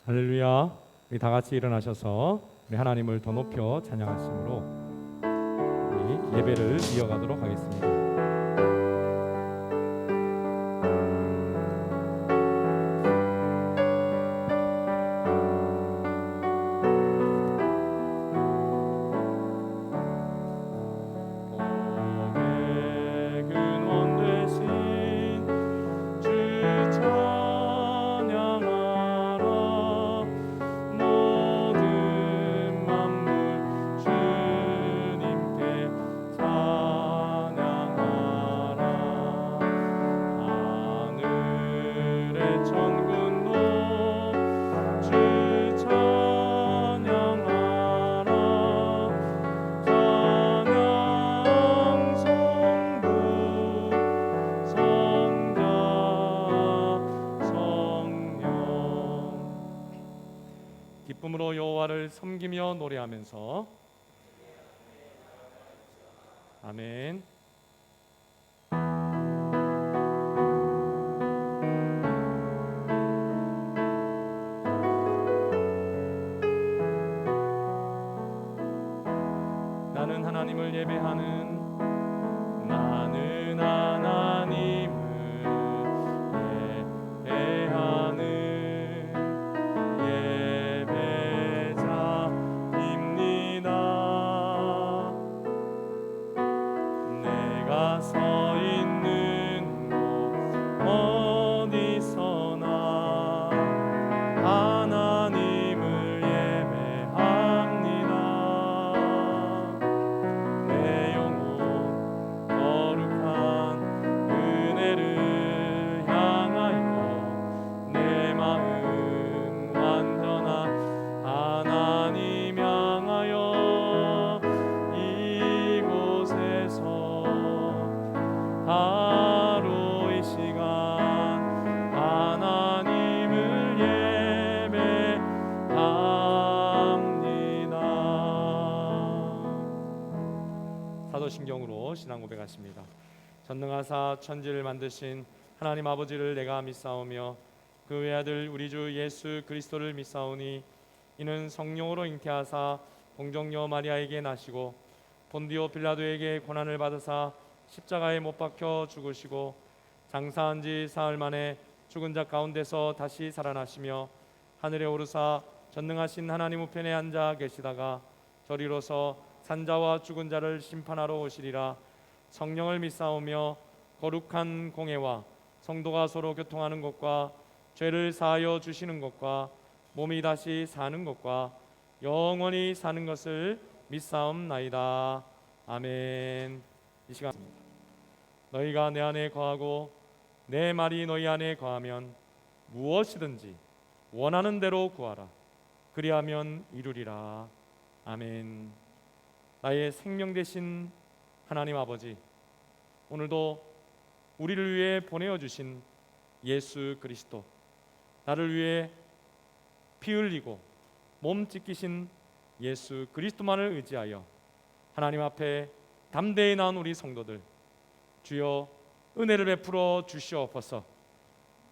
할렐루야. 우리 다 같이 일어나셔서 우리 하나님을 더 높여 찬양하심으로 우리 예배를 이어가도록 하겠습니다. 기쁨으로 여호와를 섬기며 노래하면서 아멘. 나는 하나님을 예배하는 나는 하나님을 예배하는 내가 서 있는 곳 어디서나 하나님을 예배합니다. 내 영혼 거룩한 은혜를 향하여 내 마음 완전한 하나님 향하여 이곳에서 하루 이 시간 하나님을 예배합니다. 사도신경으로 신앙 고백하십니다. 전능하사 천지를 만드신 하나님 아버지를 내가 믿사오며 그 외아들 우리 주 예수 그리스도를 믿사오니 이는 성령으로 잉태하사 동정녀 마리아에게 나시고 본디오 빌라도에게 고난을 받으사 십자가에 못 박혀 죽으시고 장사한 지 사흘 만에 죽은 자 가운데서 다시 살아나시며 하늘에 오르사 전능하신 하나님 우편에 앉아 계시다가 저리로서 산자와 죽은 자를 심판하러 오시리라. 성령을 믿사오며 거룩한 공회와 성도가 서로 교통하는 것과 죄를 사하여 주시는 것과 몸이 다시 사는 것과 영원히 사는 것을 믿사옵나이다. 아멘. 이 시간 너희가 내 안에 거하고 내 말이 너희 안에 거하면 무엇이든지 원하는 대로 구하라. 그리하면 이루리라. 아멘. 나의 생명 되신 하나님 아버지, 오늘도 우리를 위해 보내어 주신 예수 그리스도, 나를 위해 피 흘리고 몸 찢기신 예수 그리스도만을 의지하여 하나님 앞에 담대히 나온 우리 성도들, 주여 은혜를 베풀어 주시옵소서.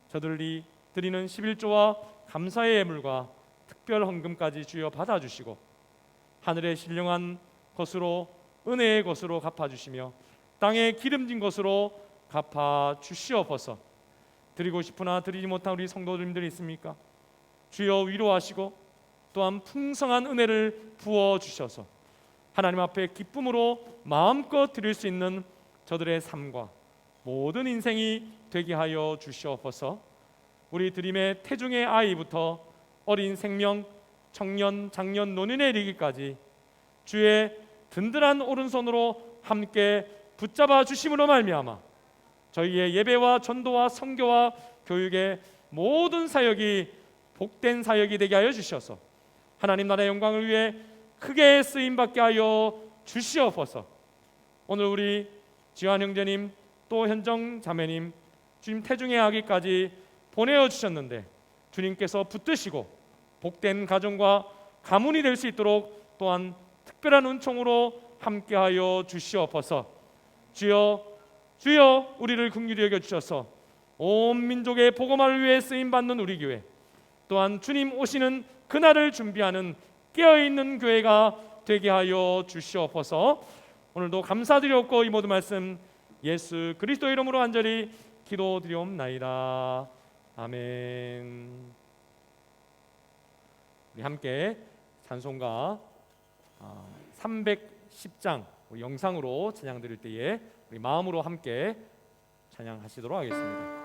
저들이 드리는 11조와 감사의 예물과 특별 헌금까지 주여 받아주시고 하늘의 신령한 것으로 은혜의 것으로 갚아주시며 땅에 기름진 것으로 갚아주시옵소서. 드리고 싶으나 드리지 못한 우리 성도님들이 있습니까? 주여 위로하시고 또한 풍성한 은혜를 부어주셔서 하나님 앞에 기쁨으로 마음껏 드릴 수 있는 저들의 삶과 모든 인생이 되게 하여 주시옵소서. 우리 드림의 태중의 아이부터 어린 생명, 청년, 장년, 노년에 이르기까지 주의 든든한 오른손으로 함께 붙잡아 주심으로 말미암아 저희의 예배와 전도와 선교와 교육의 모든 사역이 복된 사역이 되게 하여 주셔서 하나님 나라의 영광을 위해 크게 쓰임받게 하여 주시옵소서. 오늘 우리 지환 형제님 또 현정 자매님 주님 태중의 아기까지 보내어 주셨는데 주님께서 붙드시고 복된 가정과 가문이 될 수 있도록 또한 특별한 은총으로 함께하여 주시옵소서. 주여, 주여 우리를 긍휼히 여겨 주셔서 온 민족의 복음화를 위해 쓰임 받는 우리 교회, 또한 주님 오시는 그날을 준비하는 깨어있는 교회가 되게 하여 주시옵소서. 오늘도 감사드렸고 이 모든 말씀 예수 그리스도 이름으로 간절히 기도드리옵나이다. 아멘. 우리 함께 찬송가 310장 영상으로 찬양 드릴 때에 우리 마음으로 함께 찬양하시도록 하겠습니다.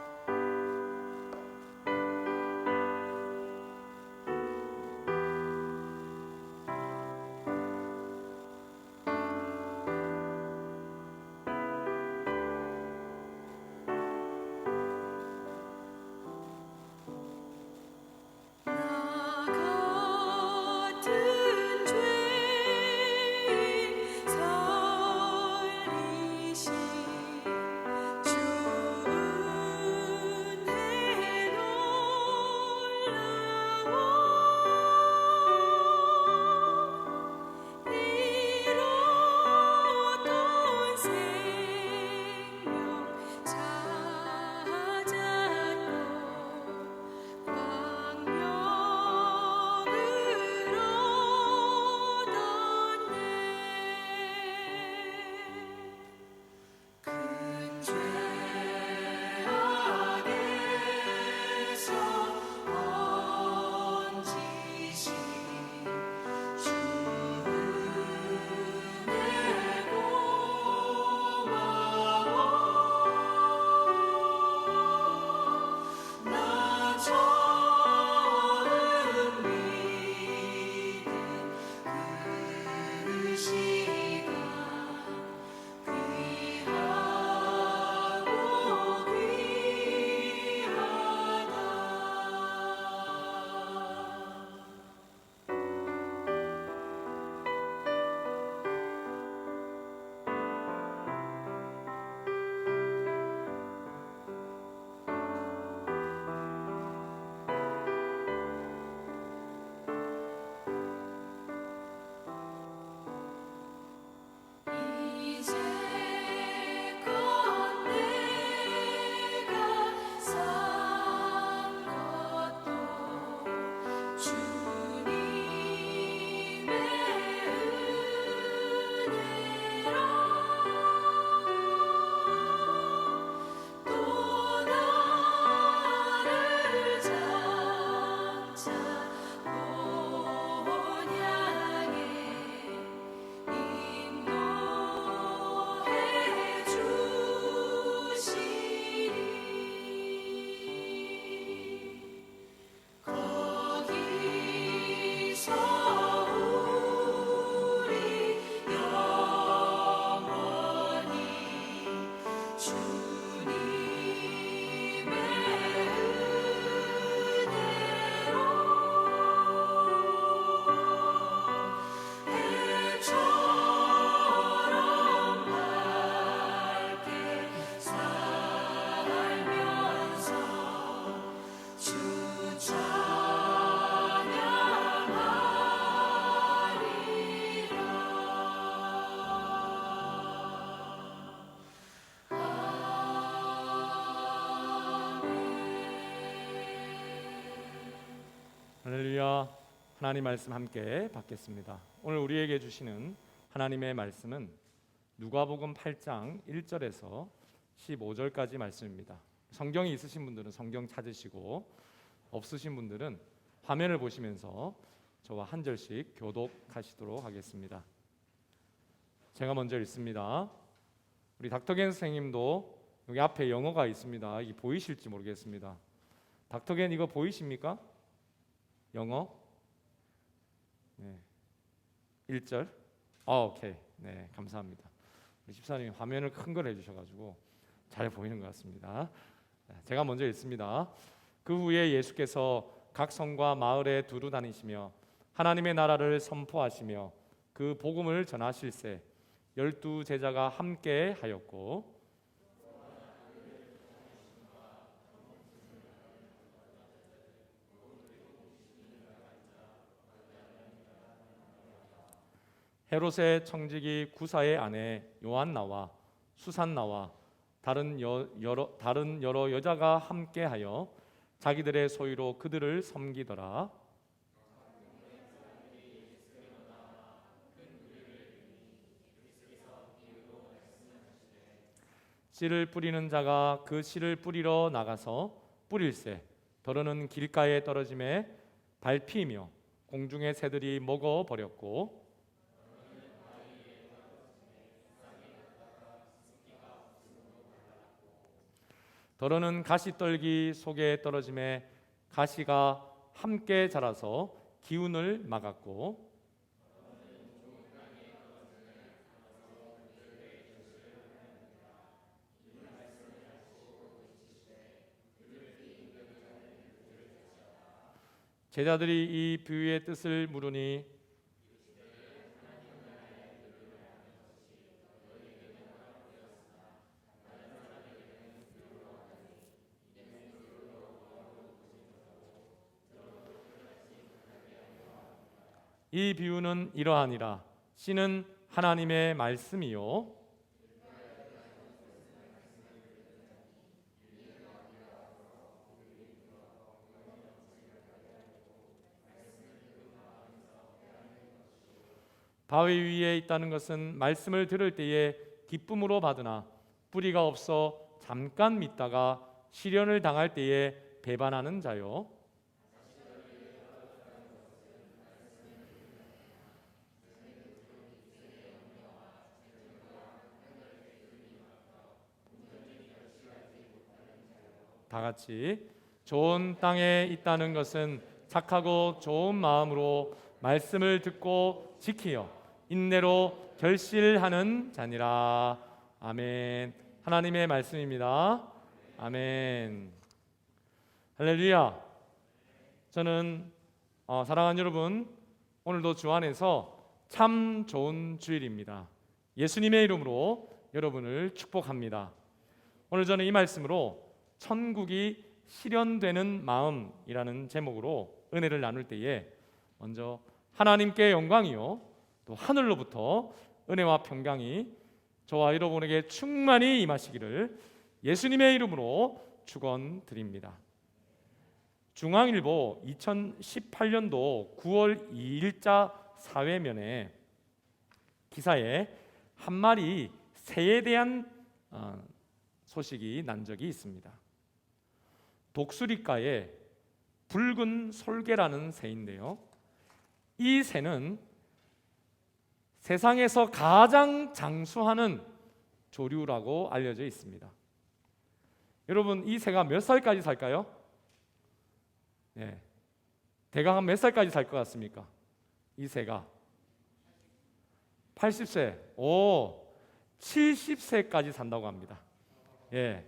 할렐루야. 하나님 말씀 함께 받겠습니다. 오늘 우리에게 주시는 하나님의 말씀은 누가복음 8장 1절에서 15절까지 말씀입니다. 성경이 있으신 분들은 성경 찾으시고 없으신 분들은 화면을 보시면서 저와 한 절씩 교독하시도록 하겠습니다. 제가 먼저 읽습니다. 우리 닥터겐 선생님도 여기 앞에 영어가 있습니다. 이게 보이실지 모르겠습니다. 닥터겐 이거 보이십니까? 영어? 네. 1절? 오케이. 네, 감사합니다. 우리 집사님이 화면을 큰 걸 해주셔가지고 잘 보이는 것 같습니다. 제가 먼저 읽습니다. 그 후에 예수께서 각 성과 마을에 두루 다니시며 하나님의 나라를 선포하시며 그 복음을 전하실세 12 제자가 함께 하였고 헤롯의 청지기 구사의 아내 요한나와 수산나와 다른 여러 여자가 함께하여 자기들의 소유로 그들을 섬기더라. 씨를 뿌리는 자가 그 씨를 뿌리러 나가서 뿌릴새 더러는 길가에 떨어짐에 밟히며 공중의 새들이 먹어 버렸고, 더러는 가시떨기 속에 떨어짐에 가시가 함께 자라서 기운을 막았고, 제자들이 이 비유의 뜻을 물으니 이 비유는 이러하니라. 씨는 하나님의 말씀이요 바위 위에 있다는 것은 말씀을 들을 때에 기쁨으로 받으나 뿌리가 없어 잠깐 믿다가 시련을 당할 때에 배반하는 자요. 다 같이 좋은 땅에 있다는 것은 착하고 좋은 마음으로 말씀을 듣고 지키어 인내로 결실하는 자니라. 아멘. 하나님의 말씀입니다. 아멘. 할렐루야. 저는 사랑하는 여러분, 오늘도 주 안에서 참 좋은 주일입니다. 예수님의 이름으로 여러분을 축복합니다. 오늘 저는 이 말씀으로 천국이 실현되는 마음이라는 제목으로 은혜를 나눌 때에 먼저 하나님께 영광이요 또 하늘로부터 은혜와 평강이 저와 여러분에게 충만히 임하시기를 예수님의 이름으로 축원드립니다. 중앙일보 2018년도 9월 2일자 사회면에 기사에 한 마리 새에 대한 소식이 난 적이 있습니다. 독수리가에 붉은 솔개라는 새인데요, 이 새는 세상에서 가장 장수하는 조류라고 알려져 있습니다. 여러분, 이 새가 몇 살까지 살까요? 네. 대강 몇 살까지 살 것 같습니까? 이 새가 80세, 70세까지 산다고 합니다. 예.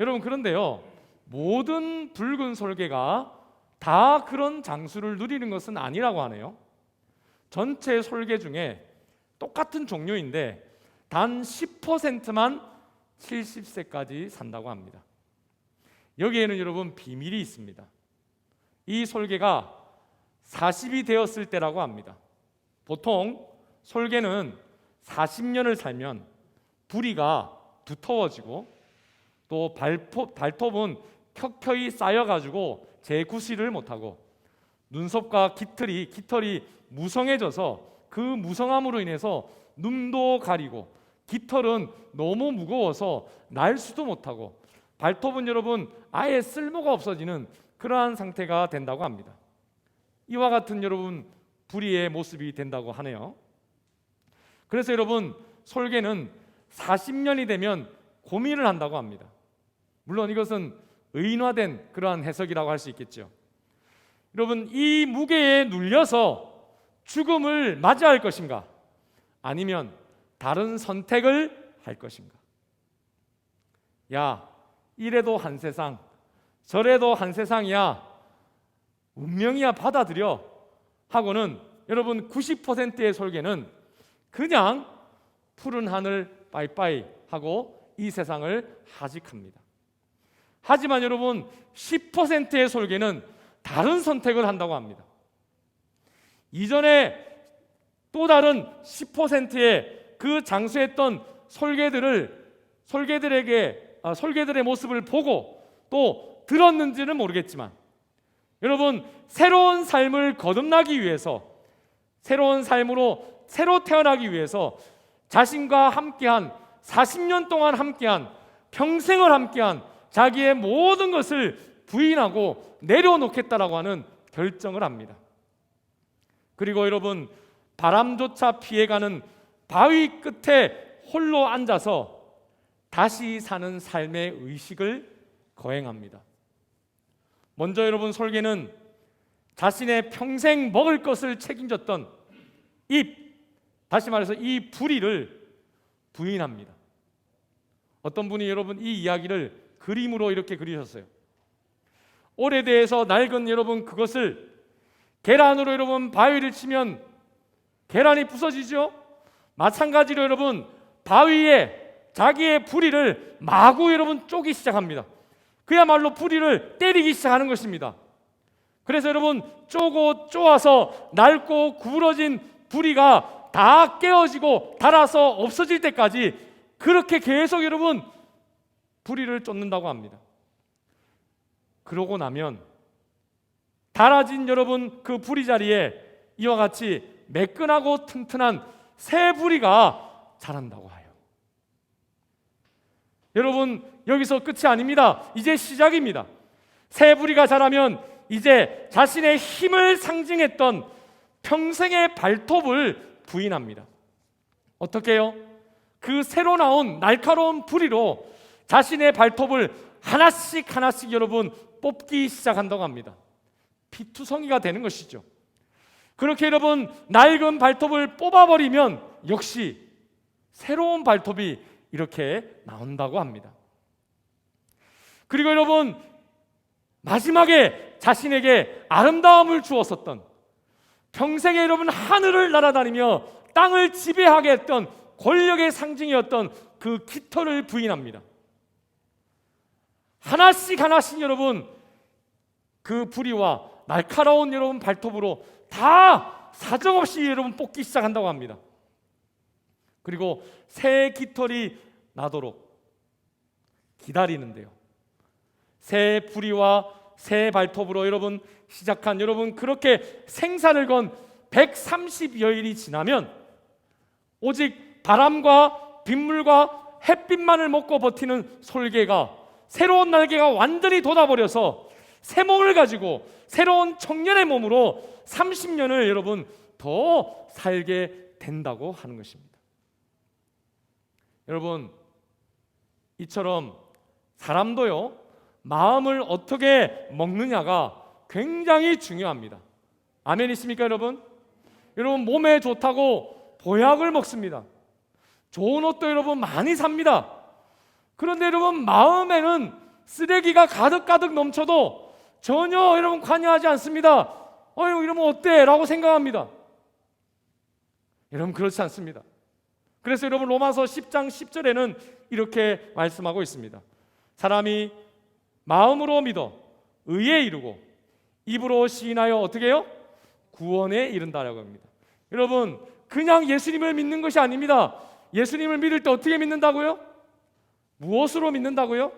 여러분, 그런데요, 모든 붉은 솔개가 다 그런 장수를 누리는 것은 아니라고 하네요. 전체 솔개 중에 똑같은 종류인데 단 10%만 70세까지 산다고 합니다. 여기에는 여러분 비밀이 있습니다. 이 솔개가 40이 되었을 때라고 합니다. 보통 솔개는 40년을 살면 부리가 두터워지고 또 발톱은 켜켜이 쌓여가지고 재구실을 못하고 눈썹과 깃털이 무성해져서 그 무성함으로 인해서 눈도 가리고 깃털은 너무 무거워서 날 수도 못하고 발톱은 여러분 아예 쓸모가 없어지는 그러한 상태가 된다고 합니다. 이와 같은 여러분 부리의 모습이 된다고 하네요. 그래서 여러분 솔개는 40년이 되면 고민을 한다고 합니다. 물론 이것은 의인화된 그러한 해석이라고 할 수 있겠죠. 여러분, 이 무게에 눌려서 죽음을 맞이할 것인가, 아니면 다른 선택을 할 것인가. 야, 이래도 한 세상, 저래도 한 세상이야, 운명이야, 받아들여 하고는 여러분 90%의 솔개는 그냥 푸른 하늘 빠이빠이 하고 이 세상을 하직합니다. 하지만 여러분 10%의 솔개는 다른 선택을 한다고 합니다. 이전에 또 다른 10%의 그 장수했던 솔개들의 모습을 보고 또 들었는지는 모르겠지만 여러분, 새로운 삶을 거듭나기 위해서, 새로운 삶으로 새로 태어나기 위해서 자신과 함께한 40년 동안 함께한, 평생을 함께한 자기의 모든 것을 부인하고 내려놓겠다라고 하는 결정을 합니다. 그리고 여러분, 바람조차 피해가는 바위 끝에 홀로 앉아서 다시 사는 삶의 의식을 거행합니다. 먼저 여러분, 솔개는 자신의 평생 먹을 것을 책임졌던 잎, 다시 말해서 이 부리를 부인합니다. 어떤 분이 여러분 이 이야기를 그림으로 이렇게 그리셨어요. 오래돼서 낡은 여러분 그것을 계란으로 여러분 바위를 치면 계란이 부서지죠. 마찬가지로 여러분 바위에 자기의 부리를 마구 여러분 쪼기 시작합니다. 그야말로 부리를 때리기 시작하는 것입니다. 그래서 여러분 쪼고 쪼아서 낡고 구부러진 부리가 다 깨어지고 닳아서 없어질 때까지 그렇게 계속 여러분 부리를 쫓는다고 합니다. 그러고 나면 닳아진 여러분 그 부리 자리에 이와 같이 매끈하고 튼튼한 새 부리가 자란다고 해요. 여러분, 여기서 끝이 아닙니다. 이제 시작입니다. 새 부리가 자라면 이제 자신의 힘을 상징했던 평생의 발톱을 부인합니다. 어떻게 해요? 그 새로 나온 날카로운 부리로 자신의 발톱을 하나씩 하나씩 여러분 뽑기 시작한다고 합니다. 피투성이가 되는 것이죠. 그렇게 여러분 낡은 발톱을 뽑아버리면 역시 새로운 발톱이 이렇게 나온다고 합니다. 그리고 여러분 마지막에 자신에게 아름다움을 주었었던, 평생에 여러분 하늘을 날아다니며 땅을 지배하게 했던 권력의 상징이었던 그 깃털을 부인합니다. 하나씩 하나씩 여러분 그 부리와 날카로운 여러분 발톱으로 다 사정없이 여러분 뽑기 시작한다고 합니다. 그리고 새 깃털이 나도록 기다리는데요. 새 부리와 새 발톱으로 여러분 시작한 여러분 그렇게 생사를 건 130여일이 지나면 오직 바람과 빗물과 햇빛만을 먹고 버티는 솔개가 새로운 날개가 완전히 돋아버려서 새 몸을 가지고 새로운 청년의 몸으로 30년을 여러분 더 살게 된다고 하는 것입니다. 여러분, 이처럼 사람도요 마음을 어떻게 먹느냐가 굉장히 중요합니다. 아멘 있습니까 여러분? 여러분 몸에 좋다고 보약을 먹습니다. 좋은 옷도 여러분 많이 삽니다. 그런데 여러분 마음에는 쓰레기가 가득가득 넘쳐도 전혀 여러분 관여하지 않습니다. 이러면 어때? 라고 생각합니다. 여러분 그렇지 않습니다. 그래서 여러분 로마서 10장 10절에는 이렇게 말씀하고 있습니다. 사람이 마음으로 믿어 의에 이르고 입으로 시인하여 어떻게 해요? 구원에 이른다라고 합니다. 여러분 그냥 예수님을 믿는 것이 아닙니다. 예수님을 믿을 때 어떻게 믿는다고요? 무엇으로 믿는다고요?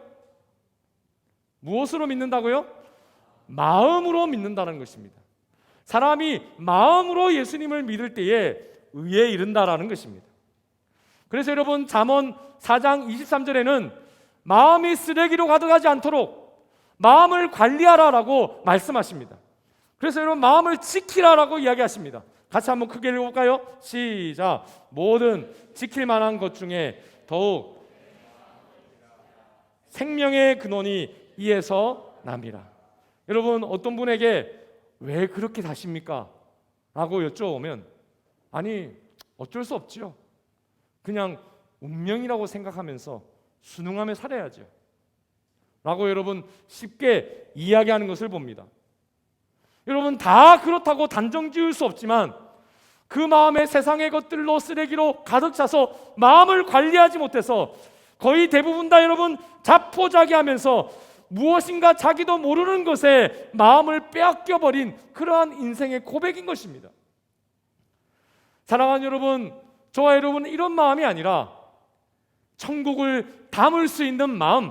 무엇으로 믿는다고요? 마음으로 믿는다는 것입니다. 사람이 마음으로 예수님을 믿을 때에 의에 이른다라는 것입니다. 그래서 여러분 잠언 4장 23절에는 마음이 쓰레기로 가득하지 않도록 마음을 관리하라라고 말씀하십니다. 그래서 여러분 마음을 지키라라고 이야기하십니다. 같이 한번 크게 읽어볼까요? 시작. 모든 지킬 만한 것 중에 더욱 생명의 근원이 이에서 남이라. 여러분 어떤 분에게 왜 그렇게 사십니까? 라고 여쭤보면 아니 어쩔 수 없지요. 그냥 운명이라고 생각하면서 순응하며 살아야죠 라고 여러분 쉽게 이야기하는 것을 봅니다. 여러분 다 그렇다고 단정 지을 수 없지만 그 마음에 세상의 것들로 쓰레기로 가득 차서 마음을 관리하지 못해서 거의 대부분 다 여러분 자포자기하면서 무엇인가 자기도 모르는 것에 마음을 빼앗겨버린 그러한 인생의 고백인 것입니다. 사랑하는 여러분, 저와 여러분은 이런 마음이 아니라 천국을 담을 수 있는 마음,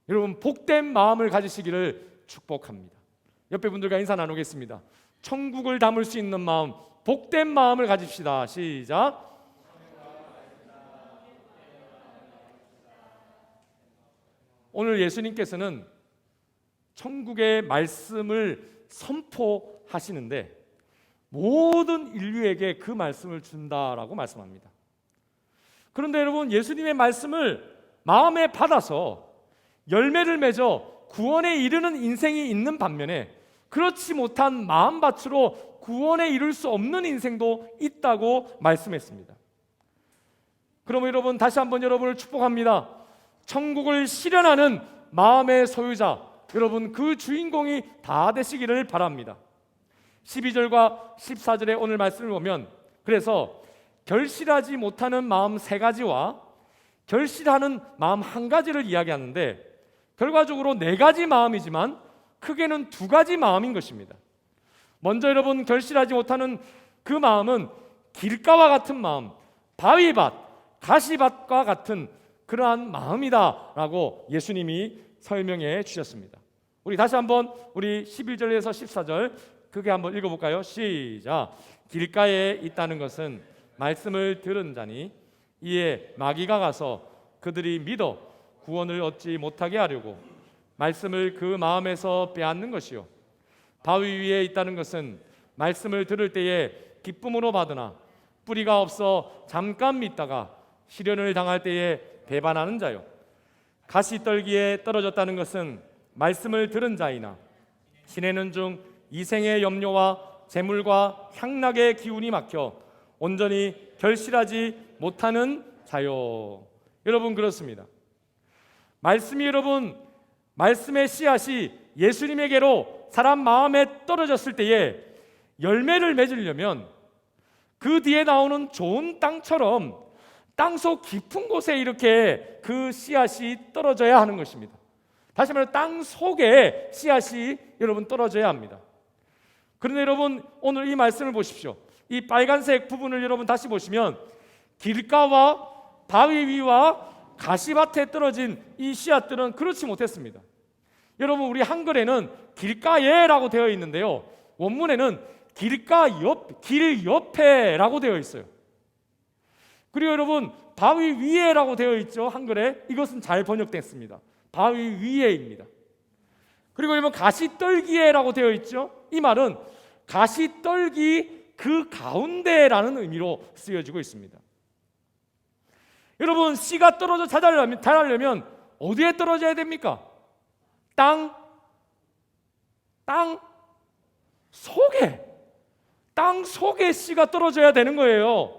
여러분 복된 마음을 가지시기를 축복합니다. 옆에 분들과 인사 나누겠습니다. 천국을 담을 수 있는 마음, 복된 마음을 가집시다. 시작. 오늘 예수님께서는 천국의 말씀을 선포하시는데 모든 인류에게 그 말씀을 준다라고 말씀합니다. 그런데 여러분 예수님의 말씀을 마음에 받아서 열매를 맺어 구원에 이르는 인생이 있는 반면에 그렇지 못한 마음밭으로 구원에 이룰 수 없는 인생도 있다고 말씀했습니다. 그러면 여러분 다시 한번 여러분을 축복합니다. 천국을 실현하는 마음의 소유자, 여러분 그 주인공이 다 되시기를 바랍니다. 12절과 14절의 오늘 말씀을 보면 그래서 결실하지 못하는 마음 3가지와 결실하는 마음 1가지를 이야기하는데 결과적으로 4가지 마음이지만 크게는 2가지 마음인 것입니다. 먼저 여러분 결실하지 못하는 그 마음은 길가와 같은 마음, 바위밭, 가시밭과 같은 그러한 마음이다 라고 예수님이 설명해 주셨습니다. 우리 다시 한번 우리 11절에서 14절 크게 한번 읽어볼까요? 시작. 길가에 있다는 것은 말씀을 들은 자니 이에 마귀가 가서 그들이 믿어 구원을 얻지 못하게 하려고 말씀을 그 마음에서 빼앗는 것이요 바위 위에 있다는 것은 말씀을 들을 때에 기쁨으로 받으나 뿌리가 없어 잠깐 믿다가 시련을 당할 때에 배반하는 자요 가시떨기에 떨어졌다는 것은 말씀을 들은 자이나 지내는 중 이생의 염려와 재물과 향락의 기운이 막혀 온전히 결실하지 못하는 자요. 여러분 그렇습니다. 말씀이 여러분 말씀의 씨앗이 예수님에게로 사람 마음에 떨어졌을 때에 열매를 맺으려면 그 뒤에 나오는 좋은 땅처럼 땅속 깊은 곳에 이렇게 그 씨앗이 떨어져야 하는 것입니다. 다시 말해 땅 속에 씨앗이 여러분 떨어져야 합니다. 그런데 여러분 오늘 이 말씀을 보십시오. 이 빨간색 부분을 여러분 다시 보시면 길가와 바위 위와 가시밭에 떨어진 이 씨앗들은 그렇지 못했습니다. 여러분 우리 한글에는 길가에라고 되어 있는데요 원문에는 길 옆에라고 되어 있어요. 그리고 여러분 바위 위에라고 되어 있죠. 한글에 이것은 잘 번역됐습니다. 바위 위에입니다. 그리고 여러분 가시떨기에라고 되어 있죠. 이 말은 가시떨기 그 가운데라는 의미로 쓰여지고 있습니다. 여러분 씨가 떨어져 자라려면 어디에 떨어져야 됩니까? 땅 속에 씨가 떨어져야 되는 거예요.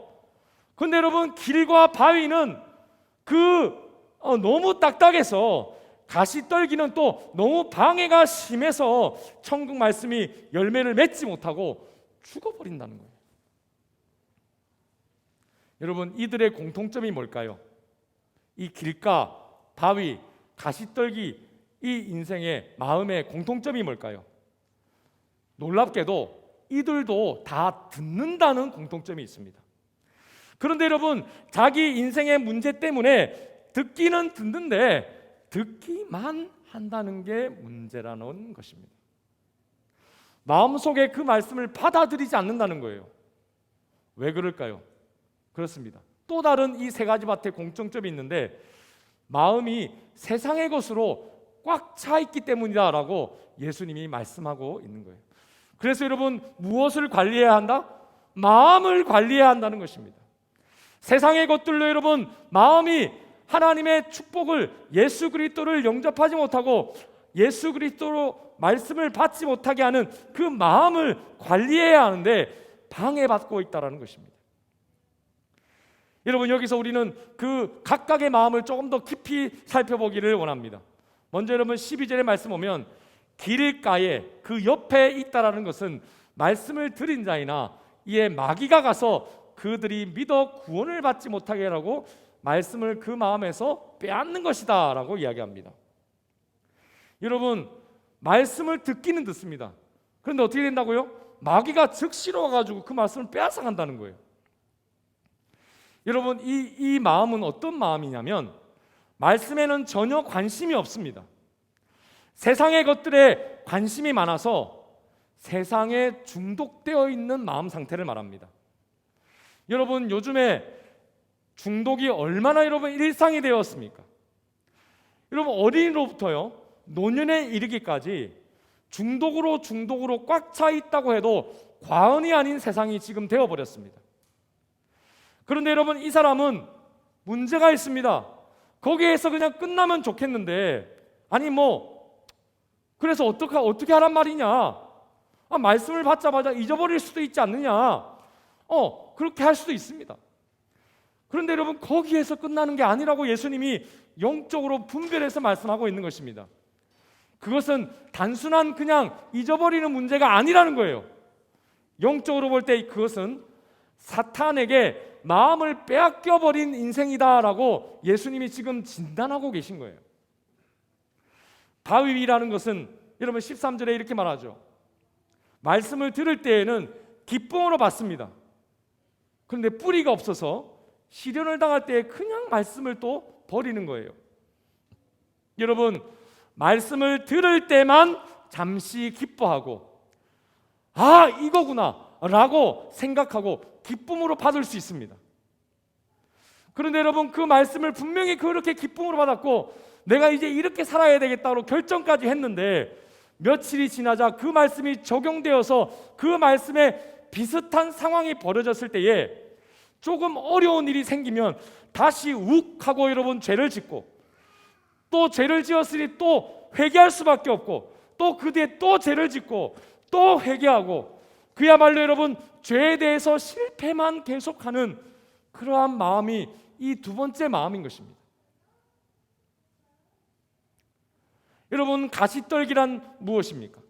그런데 여러분 길과 바위는 너무 딱딱해서 가시떨기는 또 너무 방해가 심해서 천국 말씀이 열매를 맺지 못하고 죽어버린다는 거예요. 여러분 이들의 공통점이 뭘까요? 이 길가, 바위, 가시떨기 이 인생의 마음의 공통점이 뭘까요? 놀랍게도 이들도 다 듣는다는 공통점이 있습니다. 그런데 여러분 자기 인생의 문제 때문에 듣기는 듣는데 듣기만 한다는 게 문제라는 것입니다. 마음속에 그 말씀을 받아들이지 않는다는 거예요. 왜 그럴까요? 그렇습니다. 또 다른 이 3가지 밭의 공통점이 있는데 마음이 세상의 것으로 꽉 차 있기 때문이다라고 예수님이 말씀하고 있는 거예요. 그래서 여러분 무엇을 관리해야 한다? 마음을 관리해야 한다는 것입니다. 세상의 것들로 여러분 마음이 하나님의 축복을 예수 그리스도를 영접하지 못하고 예수 그리스도로 말씀을 받지 못하게 하는 그 마음을 관리해야 하는데 방해받고 있다는 것입니다. 여러분 여기서 우리는 그 각각의 마음을 조금 더 깊이 살펴보기를 원합니다. 먼저 여러분 12절의 말씀 보면 길가에 그 옆에 있다라는 것은 말씀을 들은 자이나 이에 마귀가 가서 그들이 믿어 구원을 받지 못하게 하라고 말씀을 그 마음에서 빼앗는 것이다 라고 이야기합니다. 여러분 말씀을 듣기는 듣습니다. 그런데 어떻게 된다고요? 마귀가 즉시로 와가지고 그 말씀을 빼앗아 간다는 거예요. 여러분 이 마음은 어떤 마음이냐면 말씀에는 전혀 관심이 없습니다. 세상의 것들에 관심이 많아서 세상에 중독되어 있는 마음 상태를 말합니다. 여러분, 요즘에 중독이 얼마나 여러분 일상이 되었습니까? 여러분, 어린이로부터요 노년에 이르기까지 중독으로 꽉 차 있다고 해도 과언이 아닌 세상이 지금 되어버렸습니다. 그런데 여러분, 이 사람은 문제가 있습니다. 거기에서 그냥 끝나면 좋겠는데, 아니 그래서 어떻게 하란 말이냐? 말씀을 받자마자 잊어버릴 수도 있지 않느냐? 그렇게 할 수도 있습니다. 그런데 여러분, 거기에서 끝나는 게 아니라고 예수님이 영적으로 분별해서 말씀하고 있는 것입니다. 그것은 단순한 그냥 잊어버리는 문제가 아니라는 거예요. 영적으로 볼 때 그것은 사탄에게 마음을 빼앗겨버린 인생이다라고 예수님이 지금 진단하고 계신 거예요. 바위라는 것은 여러분 13절에 이렇게 말하죠. 말씀을 들을 때에는 기쁨으로 받습니다. 그런데 뿌리가 없어서 시련을 당할 때 그냥 말씀을 또 버리는 거예요. 여러분, 말씀을 들을 때만 잠시 기뻐하고 이거구나 라고 생각하고 기쁨으로 받을 수 있습니다. 그런데 여러분, 그 말씀을 분명히 그렇게 기쁨으로 받았고 내가 이제 이렇게 살아야 되겠다고 결정까지 했는데 며칠이 지나자 그 말씀이 적용되어서 그 말씀에 비슷한 상황이 벌어졌을 때에 조금 어려운 일이 생기면 다시 욱 하고 여러분 죄를 짓고, 또 죄를 지었으니 또 회개할 수밖에 없고, 또 그 뒤에 또 죄를 짓고 또 회개하고, 그야말로 여러분 죄에 대해서 실패만 계속하는 그러한 마음이 이 두 번째 마음인 것입니다. 여러분, 가시떨기란 무엇입니까?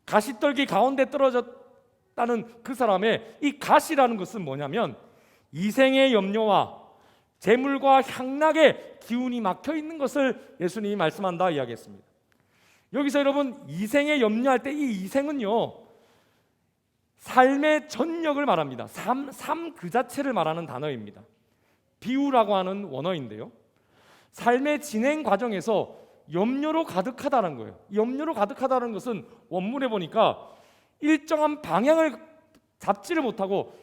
가시떨기 가운데 떨어졌다는 그 사람의 이 가시라는 것은 뭐냐면 이생의 염려와 재물과 향락의 기운이 막혀 있는 것을 예수님이 말씀한다 이야기했습니다. 여기서 여러분 이생의 염려할 때 이 이생은요 삶의 전력을 말합니다. 삶 그 자체를 말하는 단어입니다. 비유라고 하는 원어인데요, 삶의 진행 과정에서 염려로 가득하다는 거예요. 염려로 가득하다는 것은 원문에 보니까 일정한 방향을 잡지를 못하고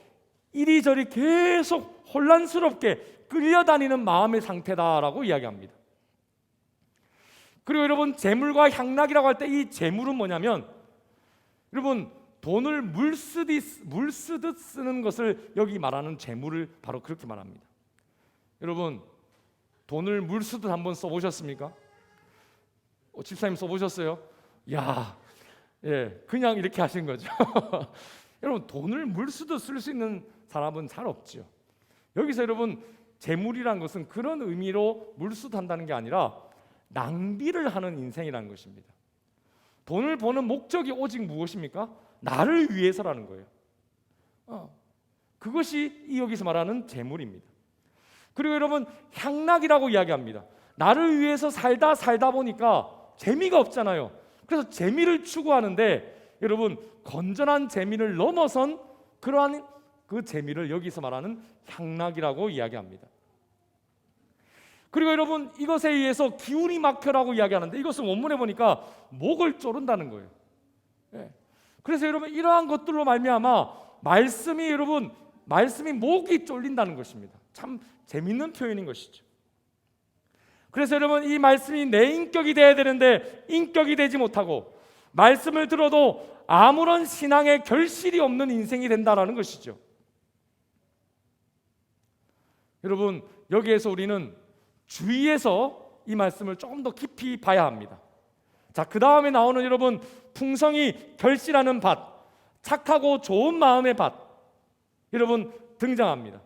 이리저리 계속 혼란스럽게 끌려다니는 마음의 상태다라고 이야기합니다. 그리고 여러분, 재물과 향락이라고 할 때 이 재물은 뭐냐면 여러분 돈을 물 쓰듯 쓰는 것을 여기 말하는 재물을 바로 그렇게 말합니다. 여러분, 돈을 물 쓰듯 한번 써보셨습니까? 집사님 써보셨어요? 그냥 이렇게 하신 거죠. 여러분, 돈을 물 쓰듯 쓸 수 있는 사람은 잘 없죠. 여기서 여러분 재물이란 것은 그런 의미로 물 쓰듯 한다는 게 아니라 낭비를 하는 인생이라는 것입니다. 돈을 버는 목적이 오직 무엇입니까? 나를 위해서라는 거예요. 그것이 여기서 말하는 재물입니다. 그리고 여러분, 향락이라고 이야기합니다. 나를 위해서 살다 보니까 재미가 없잖아요. 그래서 재미를 추구하는데 여러분, 건전한 재미를 넘어선 그러한 그 재미를 여기서 말하는 향락이라고 이야기합니다. 그리고 여러분, 이것에 의해서 기운이 막혀라고 이야기하는데 이것은 원문에 보니까 목을 조른다는 거예요. 그래서 여러분, 이러한 것들로 말미암아 말씀이 목이 쫄린다는 것입니다. 참 재밌는 표현인 것이죠. 그래서 여러분, 이 말씀이 내 인격이 돼야 되는데 인격이 되지 못하고 말씀을 들어도 아무런 신앙의 결실이 없는 인생이 된다라는 것이죠. 여러분, 여기에서 우리는 주의해서 이 말씀을 조금 더 깊이 봐야 합니다. 자, 그 다음에 나오는 여러분 풍성이 결실하는 밭, 착하고 좋은 마음의 밭 여러분 등장합니다.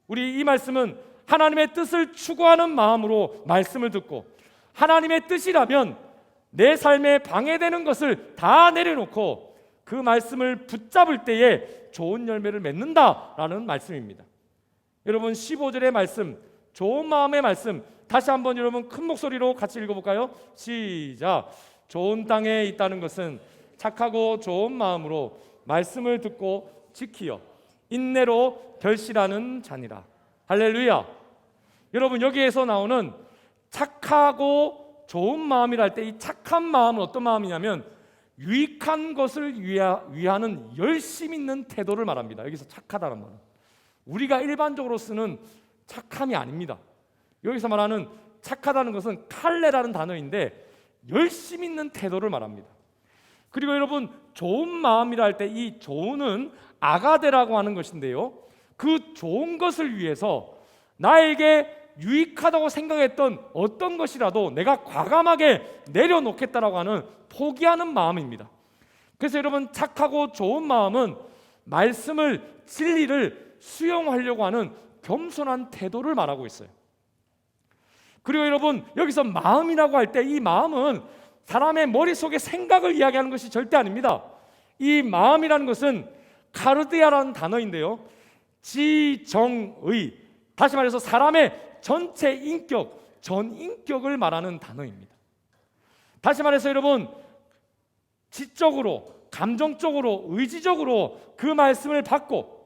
우리 이 말씀은 하나님의 뜻을 추구하는 마음으로 말씀을 듣고 하나님의 뜻이라면 내 삶에 방해되는 것을 다 내려놓고 그 말씀을 붙잡을 때에 좋은 열매를 맺는다라는 말씀입니다. 여러분 15절의 말씀, 좋은 마음의 말씀 다시 한번 여러분 큰 목소리로 같이 읽어볼까요? 시작. 좋은 땅에 있다는 것은 착하고 좋은 마음으로 말씀을 듣고 지키어 인내로 결실하는 자니라. 할렐루야. 여러분, 여기에서 나오는 착하고 좋은 마음이라 할 때 이 착한 마음은 어떤 마음이냐면 유익한 것을 위하는 열심 있는 태도를 말합니다. 여기서 착하다는 말은 우리가 일반적으로 쓰는 착함이 아닙니다. 여기서 말하는 착하다는 것은 칼레라는 단어인데 열심 있는 태도를 말합니다. 그리고 여러분 좋은 마음이라 할 때 이 좋은은 아가데라고 하는 것인데요, 그 좋은 것을 위해서 나에게 유익하다고 생각했던 어떤 것이라도 내가 과감하게 내려놓겠다라고 하는 포기하는 마음입니다. 그래서 여러분 착하고 좋은 마음은 말씀을, 진리를 수용하려고 하는 겸손한 태도를 말하고 있어요. 그리고 여러분 여기서 마음이라고 할 때 이 마음은 사람의 머릿속에 생각을 이야기하는 것이 절대 아닙니다. 이 마음이라는 것은 카르디아라는 단어인데요, 지정의, 다시 말해서 사람의 전체 인격, 전인격을 말하는 단어입니다. 다시 말해서 여러분 지적으로, 감정적으로, 의지적으로 그 말씀을 받고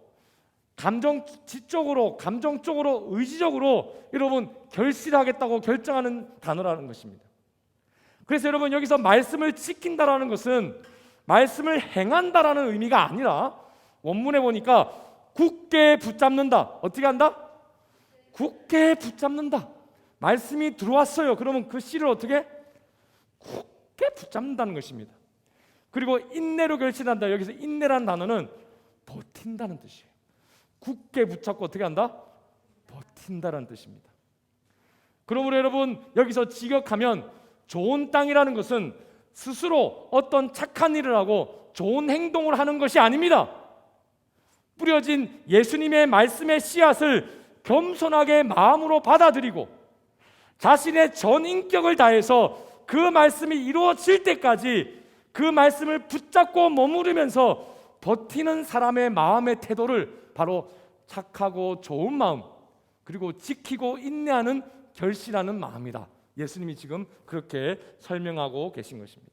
지적으로, 감정적으로, 의지적으로 여러분 결실하겠다고 결정하는 단어라는 것입니다. 그래서 여러분 여기서 말씀을 지킨다라는 것은 말씀을 행한다라는 의미가 아니라 원문에 보니까 굳게 붙잡는다. 어떻게 한다? 굳게 붙잡는다. 말씀이 들어왔어요. 그러면 그 씨를 어떻게? 굳게 붙잡는다는 것입니다. 그리고 인내로 결실한다. 여기서 인내라는 단어는 버틴다는 뜻이에요. 굳게 붙잡고 어떻게 한다? 버틴다라는 뜻입니다. 그러므로 여러분 여기서 직역하면 좋은 땅이라는 것은 스스로 어떤 착한 일을 하고 좋은 행동을 하는 것이 아닙니다. 뿌려진 예수님의 말씀의 씨앗을 겸손하게 마음으로 받아들이고 자신의 전 인격을 다해서 그 말씀이 이루어질 때까지 그 말씀을 붙잡고 머무르면서 버티는 사람의 마음의 태도를 바로 착하고 좋은 마음, 그리고 지키고 인내하는 결실하는 마음이다. 예수님이 지금 그렇게 설명하고 계신 것입니다.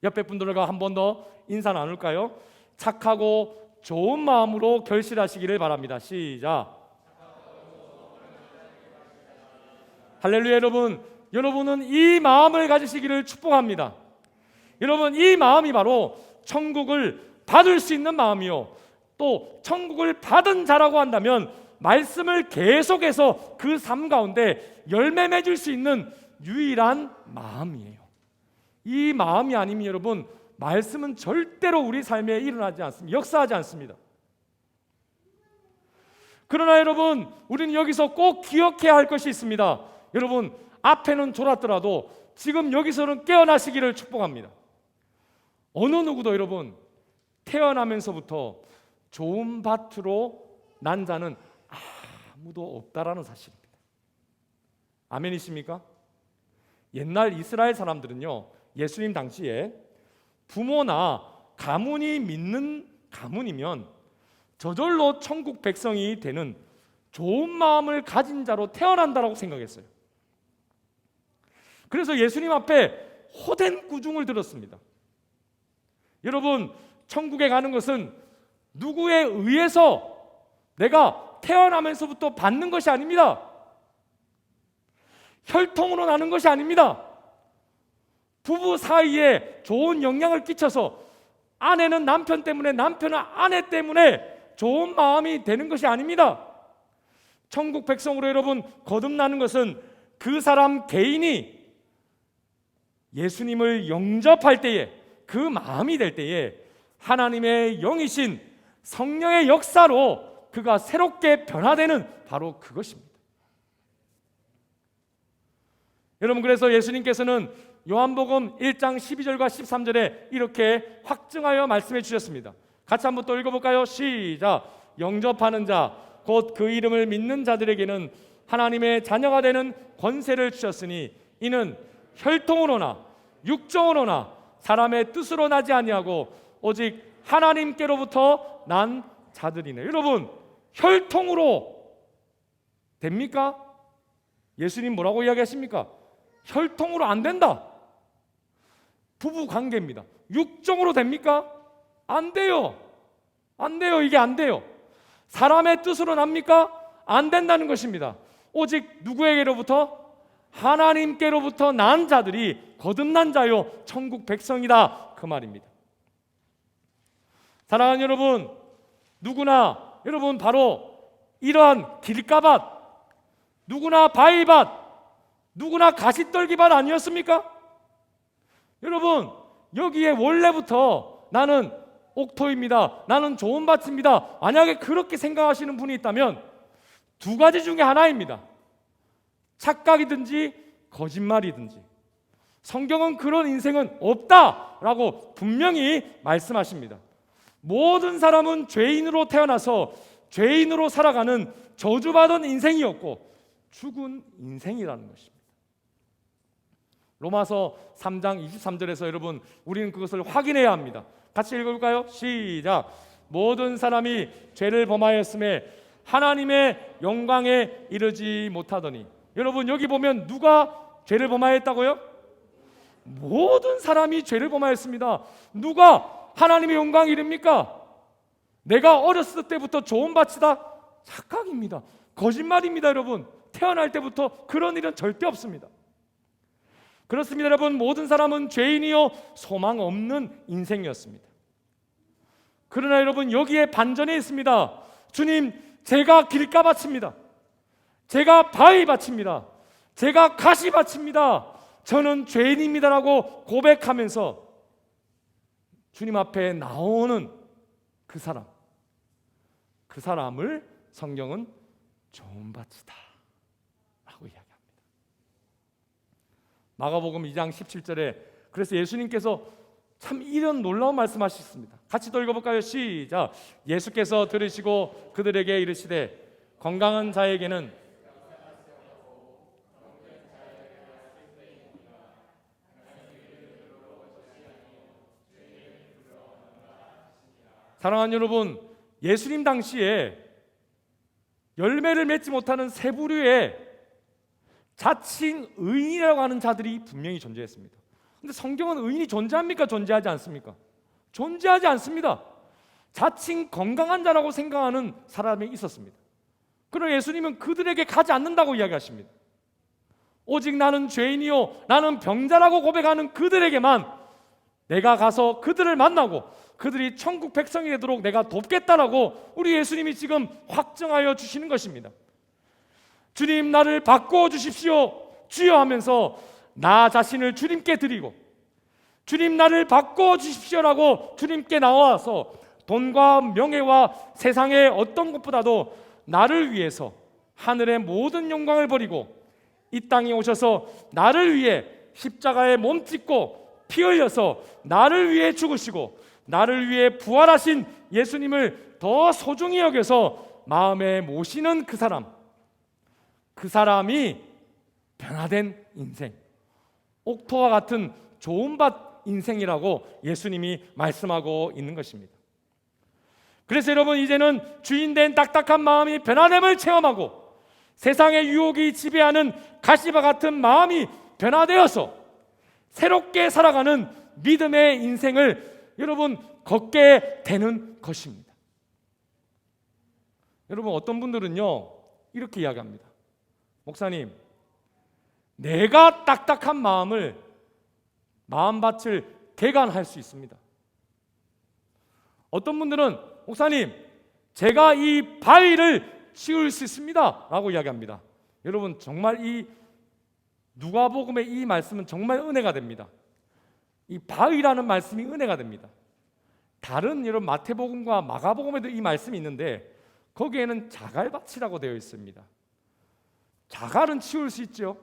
옆에 분들과 한 번 더 인사 나눌까요? 착하고 좋은 마음으로 결실하시기를 바랍니다. 시작. 할렐루야. 여러분은 이 마음을 가지시기를 축복합니다. 여러분 이 마음이 바로 천국을 받을 수 있는 마음이요, 또 천국을 받은 자라고 한다면 말씀을 계속해서 그 삶 가운데 열매 맺을 수 있는 유일한 마음이에요. 이 마음이 아니면 여러분 말씀은 절대로 우리 삶에 일어나지 않습니다. 역사하지 않습니다. 그러나 여러분 우리는 여기서 꼭 기억해야 할 것이 있습니다. 여러분 앞에는 졸았더라도 지금 여기서는 깨어나시기를 축복합니다. 어느 누구도 여러분 태어나면서부터 좋은 밭으로 난 자는 아무도 없다라는 사실입니다. 아멘이십니까? 옛날 이스라엘 사람들은요, 예수님 당시에 부모나 가문이 믿는 가문이면 저절로 천국 백성이 되는 좋은 마음을 가진 자로 태어난다라고 생각했어요. 그래서 예수님 앞에 호된 꾸중을 들었습니다. 여러분 천국에 가는 것은 누구에 의해서 내가 태어나면서부터 받는 것이 아닙니다. 혈통으로 나는 것이 아닙니다. 부부 사이에 좋은 영향을 끼쳐서 아내는 남편 때문에, 남편은 아내 때문에 좋은 마음이 되는 것이 아닙니다. 천국 백성으로 여러분 거듭나는 것은 그 사람 개인이 예수님을 영접할 때에, 그 마음이 될 때에 하나님의 영이신 성령의 역사로 그가 새롭게 변화되는 바로 그것입니다. 여러분 그래서 예수님께서는 요한복음 1장 12절과 13절에 이렇게 확증하여 말씀해 주셨습니다. 같이 한번 또 읽어볼까요? 시작. 영접하는 자 곧 그 이름을 믿는 자들에게는 하나님의 자녀가 되는 권세를 주셨으니 이는 혈통으로나 육정으로나 사람의 뜻으로 나지 아니하고 오직 하나님께로부터 난 자들이네. 여러분 혈통으로 됩니까? 예수님 뭐라고 이야기하십니까? 혈통으로 안 된다. 부부 관계입니다. 육정으로 됩니까? 안 돼요. 안 돼요. 이게 안 돼요. 사람의 뜻으로 납니까? 안 된다는 것입니다. 오직 누구에게로부터? 하나님께로부터 난 자들이 거듭난 자요 천국 백성이다, 그 말입니다. 사랑하는 여러분, 누구나 여러분 바로 이러한 길가밭, 누구나 바위밭, 누구나 가시떨기밭 아니었습니까? 여러분, 여기에 원래부터 나는 옥토입니다, 나는 좋은 밭입니다, 만약에 그렇게 생각하시는 분이 있다면 두 가지 중에 하나입니다. 착각이든지 거짓말이든지. 성경은 그런 인생은 없다라고 분명히 말씀하십니다. 모든 사람은 죄인으로 태어나서 죄인으로 살아가는 저주받은 인생이었고 죽은 인생이라는 것입니다. 로마서 3장 23절에서 여러분, 우리는 그것을 확인해야 합니다. 같이 읽어볼까요? 시작. 모든 사람이 죄를 범하였음에 하나님의 영광에 이르지 못하더니. 여러분, 여기 보면 누가 죄를 범하였다고요? 모든 사람이 죄를 범하였습니다. 누가 하나님의 영광에 이릅니까? 내가 어렸을 때부터 좋은 밭이다? 착각입니다. 거짓말입니다. 여러분, 태어날 때부터 그런 일은 절대 없습니다. 그렇습니다. 여러분, 모든 사람은 죄인이요 소망 없는 인생이었습니다. 그러나 여러분, 여기에 반전이 있습니다. 주님, 제가 길가밭입니다, 제가 바위밭입니다, 제가 가시밭입니다, 저는 죄인입니다라고 고백하면서 주님 앞에 나오는 그 사람을 성경은 좋은 밭이다 라고 이야기합니다. 마가복음 2장 17절에 그래서 예수님께서 참 이런 놀라운 말씀하셨습니다. 같이 또 읽어볼까요? 시작. 예수께서 들으시고 그들에게 이르시되 건강한 자에게는 사랑하는 여러분, 예수님 당시에 열매를 맺지 못하는 세 부류의 자칭 의인이라고 하는 자들이 분명히 존재했습니다. 근데 성경은 의인이 존재합니까? 존재하지 않습니까? 존재하지 않습니다. 자칭 건강한 자라고 생각하는 사람이 있었습니다. 그러나 예수님은 그들에게 가지 않는다고 이야기하십니다. 오직 나는 죄인이요 나는 병자라고 고백하는 그들에게만 내가 가서 그들을 만나고 그들이 천국 백성이 되도록 내가 돕겠다라고 우리 예수님이 지금 확정하여 주시는 것입니다. 주님, 나를 바꿔 주십시오 주여 하면서 나 자신을 주님께 드리고, 주님 나를 바꿔 주십시오라고 주님께 나와서 돈과 명예와 세상의 어떤 것보다도 나를 위해서 하늘의 모든 영광을 버리고 이 땅에 오셔서 나를 위해 십자가에 몸짓고 피 흘려서 나를 위해 죽으시고 나를 위해 부활하신 예수님을 더 소중히 여겨서 마음에 모시는 그 사람이 변화된 인생, 옥토와 같은 좋은 밭 인생이라고 예수님이 말씀하고 있는 것입니다. 그래서 여러분, 이제는 주인된 딱딱한 마음이 변화됨을 체험하고 세상의 유혹이 지배하는 가시밭 같은 마음이 변화되어서 새롭게 살아가는 믿음의 인생을 여러분 걷게 되는 것입니다. 여러분, 어떤 분들은요 이렇게 이야기합니다. 목사님, 내가 딱딱한 마음밭을 개간할 수 있습니다. 어떤 분들은 목사님, 제가 이 바위를 치울 수 있습니다 라고 이야기합니다. 여러분, 정말 이 누가복음의 이 말씀은 정말 은혜가 됩니다. 이 바위라는 말씀이 은혜가 됩니다. 다른 여러분 마태복음과 마가복음에도 이 말씀이 있는데 거기에는 자갈밭이라고 되어 있습니다. 자갈은 치울 수 있죠.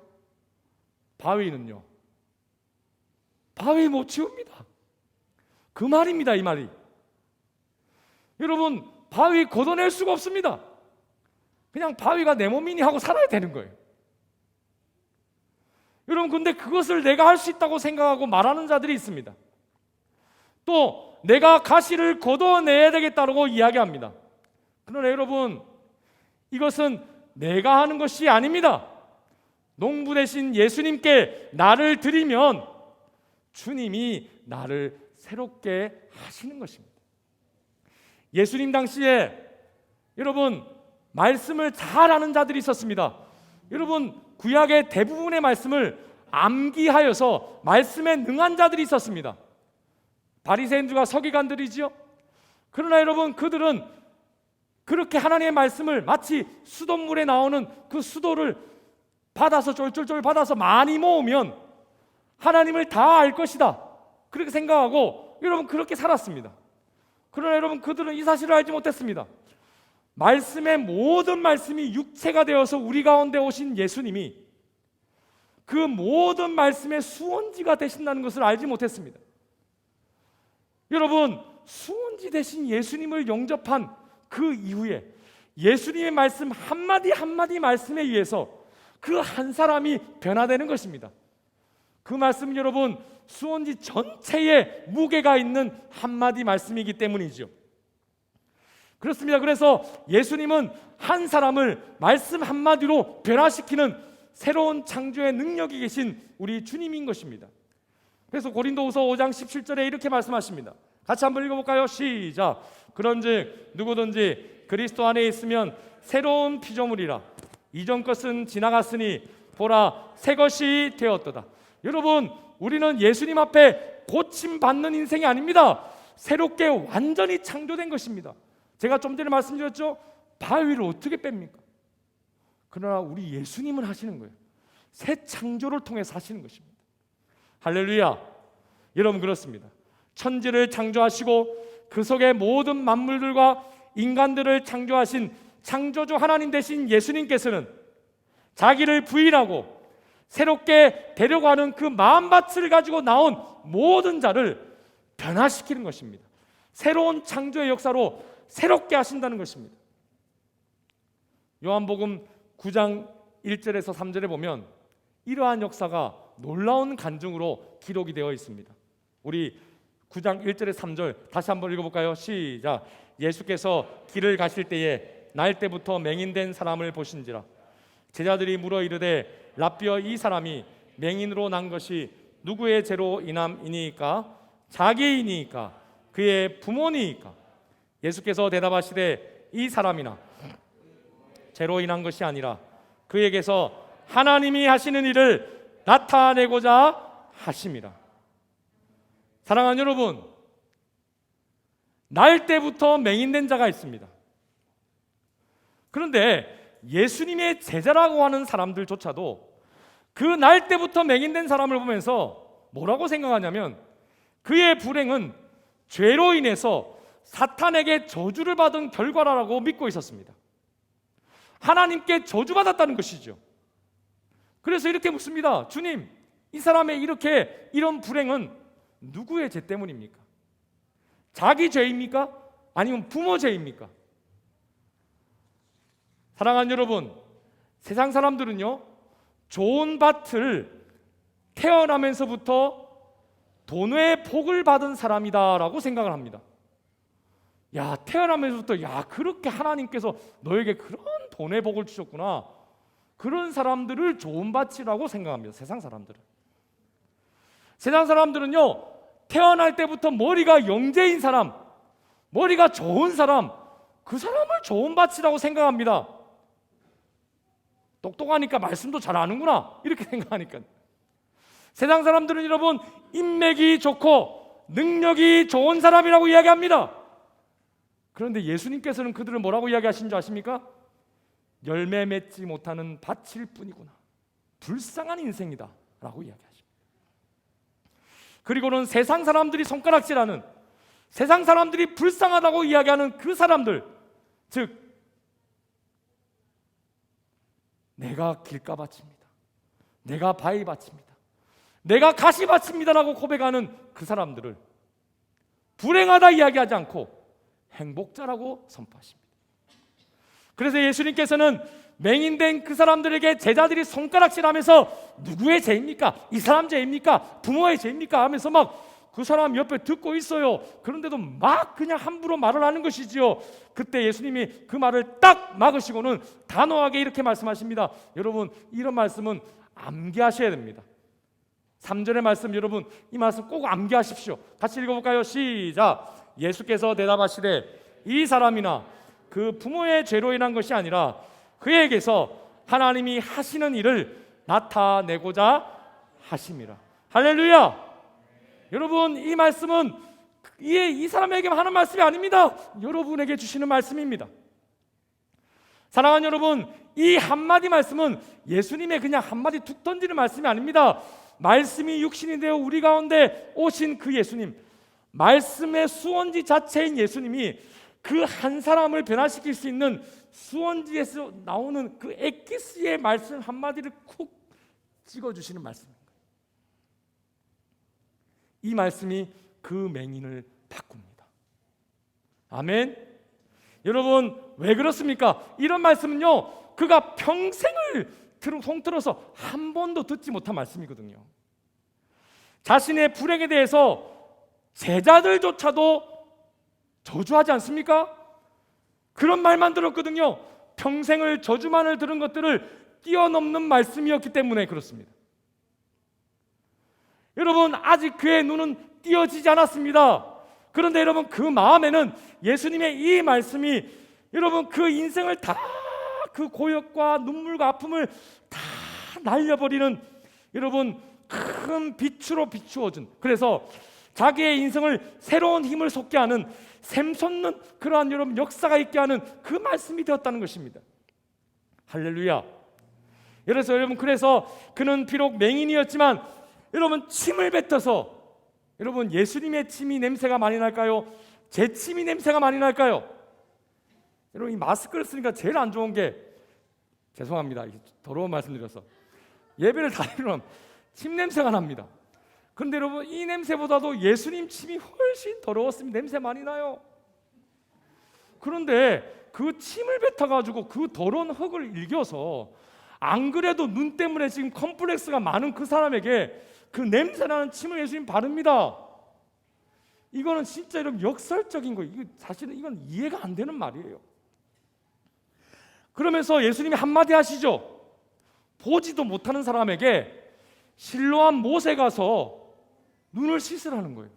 바위는요, 바위 못 치웁니다. 그 말입니다. 이 말이 여러분, 바위 걷어낼 수가 없습니다. 그냥 바위가 내 몸이니 하고 살아야 되는 거예요. 여러분, 근데 그것을 내가 할 수 있다고 생각하고 말하는 자들이 있습니다. 또 내가 가시를 걷어내야 되겠다고 이야기합니다. 그러나 여러분, 이것은 내가 하는 것이 아닙니다. 농부 되신 예수님께 나를 드리면 주님이 나를 새롭게 하시는 것입니다. 예수님 당시에 여러분 말씀을 잘 아는 자들이 있었습니다. 여러분, 구약의 대부분의 말씀을 암기하여서 말씀에 능한 자들이 있었습니다. 바리새인들과 서기관들이지요. 그러나 여러분, 그들은 그렇게 하나님의 말씀을 마치 수돗물에 나오는 그 수도를 받아서 쫄쫄쫄 받아서 많이 모으면 하나님을 다 알 것이다, 그렇게 생각하고 여러분 그렇게 살았습니다. 그러나 여러분, 그들은 이 사실을 알지 못했습니다. 말씀의 모든 말씀이 육체가 되어서 우리 가운데 오신 예수님이 그 모든 말씀의 수원지가 되신다는 것을 알지 못했습니다. 여러분, 수원지 되신 예수님을 영접한 그 이후에 예수님의 말씀 한마디 한마디 말씀에 의해서 그 한 사람이 변화되는 것입니다. 그 말씀은 여러분, 수원지 전체에 무게가 있는 한마디 말씀이기 때문이죠. 그렇습니다. 그래서 예수님은 한 사람을 말씀 한마디로 변화시키는 새로운 창조의 능력이 계신 우리 주님인 것입니다. 그래서 고린도후서 5장 17절에 이렇게 말씀하십니다. 같이 한번 읽어볼까요? 시작. 그런즉 누구든지 그리스도 안에 있으면 새로운 피조물이라. 이전 것은 지나갔으니 보라, 새 것이 되었도다. 여러분, 우리는 예수님 앞에 고침받는 인생이 아닙니다. 새롭게 완전히 창조된 것입니다. 제가 좀 전에 말씀드렸죠. 바위를 어떻게 뺍니까? 그러나 우리 예수님은 하시는 거예요. 새 창조를 통해서 하시는 것입니다. 할렐루야. 여러분, 그렇습니다. 천지를 창조하시고 그 속의 모든 만물들과 인간들을 창조하신 창조주 하나님 되신 예수님께서는 자기를 부인하고 새롭게 데려가는 그 마음밭을 가지고 나온 모든 자를 변화시키는 것입니다. 새로운 창조의 역사로 새롭게 하신다는 것입니다. 요한복음 9장 1절에서 3절에 보면 이러한 역사가 놀라운 간증으로 기록이 되어 있습니다. 우리 9장 1절에 3절 다시 한번 읽어볼까요? 시작. 예수께서 길을 가실 때에 날 때부터 맹인된 사람을 보신지라. 제자들이 물어 이르되 라삐어, 이 사람이 맹인으로 난 것이 누구의 죄로 인함이니까? 자기이니까? 그의 부모니까? 예수께서 대답하시되 이 사람이나 죄로 인한 것이 아니라 그에게서 하나님이 하시는 일을 나타내고자 하심이라. 사랑하는 여러분, 날 때부터 맹인된 자가 있습니다. 그런데 예수님의 제자라고 하는 사람들조차도 그 날 때부터 맹인된 사람을 보면서 뭐라고 생각하냐면 그의 불행은 죄로 인해서 사탄에게 저주를 받은 결과라고 믿고 있었습니다. 하나님께 저주받았다는 것이죠. 그래서 이렇게 묻습니다. 주님, 이 사람의 이런 불행은 누구의 죄 때문입니까? 자기 죄입니까? 아니면 부모 죄입니까? 사랑하는 여러분, 세상 사람들은요, 좋은 밭을 태어나면서부터 돈의 복을 받은 사람이다라고 생각을 합니다. 야, 태어나면서부터 그렇게 하나님께서 너에게 그런 돈의 복을 주셨구나. 그런 사람들을 좋은 밭이라고 생각합니다. 세상 사람들은. 세상 사람들은요, 태어날 때부터 머리가 영재인 사람, 머리가 좋은 사람, 그 사람을 좋은 밭이라고 생각합니다. 똑똑하니까 말씀도 잘 아는구나, 이렇게 생각하니까. 세상 사람들은 여러분, 인맥이 좋고 능력이 좋은 사람이라고 이야기합니다. 그런데 예수님께서는 그들을 뭐라고 이야기하신 줄 아십니까? 열매 맺지 못하는 밭일 뿐이구나, 불쌍한 인생이다 라고 이야기하십니다. 그리고는 세상 사람들이 손가락질하는, 세상 사람들이 불쌍하다고 이야기하는 그 사람들, 즉 내가 길가밭입니다, 내가 바위밭입니다, 내가 가시밭입니다라고 고백하는 그 사람들을 불행하다 이야기하지 않고 행복자라고 선포하십니다. 그래서 예수님께서는 맹인된 그 사람들에게 제자들이 손가락질하면서 누구의 죄입니까? 이 사람 죄입니까? 부모의 죄입니까? 하면서 막 그 사람 옆에 듣고 있어요. 그런데도 막 그냥 함부로 말을 하는 것이지요. 그때 예수님이 그 말을 딱 막으시고는 단호하게 이렇게 말씀하십니다. 여러분, 이런 말씀은 암기하셔야 됩니다. 3절의 말씀, 여러분 이 말씀 꼭 암기하십시오. 같이 읽어볼까요? 시작. 예수께서 대답하시되 이 사람이나 그 부모의 죄로 인한 것이 아니라 그에게서 하나님이 하시는 일을 나타내고자 하심이라. 할렐루야. 여러분, 이 말씀은 이 사람에게만 하는 말씀이 아닙니다. 여러분에게 주시는 말씀입니다. 사랑하는 여러분, 이 한마디 말씀은 예수님의 그냥 한마디 툭 던지는 말씀이 아닙니다. 말씀이 육신이 되어 우리 가운데 오신 그 예수님, 말씀의 수원지 자체인 예수님이 그 한 사람을 변화시킬 수 있는 수원지에서 나오는 그 엑기스의 말씀 한마디를 쿡 찍어주시는 말씀입니다. 이 말씀이 그 맹인을 바꿉니다. 아멘. 여러분, 왜 그렇습니까? 이런 말씀은요, 그가 평생을 통틀어서 한 번도 듣지 못한 말씀이거든요. 자신의 불행에 대해서 제자들조차도 저주하지 않습니까? 그런 말만 들었거든요. 평생을 저주만을 들은 것들을 뛰어넘는 말씀이었기 때문에 그렇습니다. 여러분, 아직 그의 눈은 띄어지지 않았습니다. 그런데 여러분, 그 마음에는 예수님의 이 말씀이 여러분 그 인생을 다, 그 고역과 눈물과 아픔을 다 날려버리는 여러분 큰 빛으로 비추어준, 그래서 자기의 인생을 새로운 힘을 솟게 하는 샘솟는 그러한 여러분 역사가 있게 하는 그 말씀이 되었다는 것입니다. 할렐루야. 그래서 그는 비록 맹인이었지만 여러분 침을 뱉어서, 여러분 예수님의 침이 냄새가 많이 날까요? 제 침이 냄새가 많이 날까요? 여러분, 이 마스크를 쓰니까 제일 안 좋은 게, 죄송합니다, 더러운 말씀드려서, 예배를 다니면 침 냄새가 납니다. 그런데 여러분, 이 냄새보다도 예수님 침이 훨씬 더러웠으면 냄새 많이 나요. 그런데 그 침을 뱉어가지고 그 더러운 흙을 일겨서, 안 그래도 눈 때문에 지금 컴플렉스가 많은 그 사람에게 그 냄새나는 침을 예수님 바릅니다. 이거는 진짜 여러분 역설적인 거예요. 사실은 이건 이해가 안 되는 말이에요. 그러면서 예수님이 한마디 하시죠. 보지도 못하는 사람에게 실로암 못에 가서 눈을 씻으라는 거예요.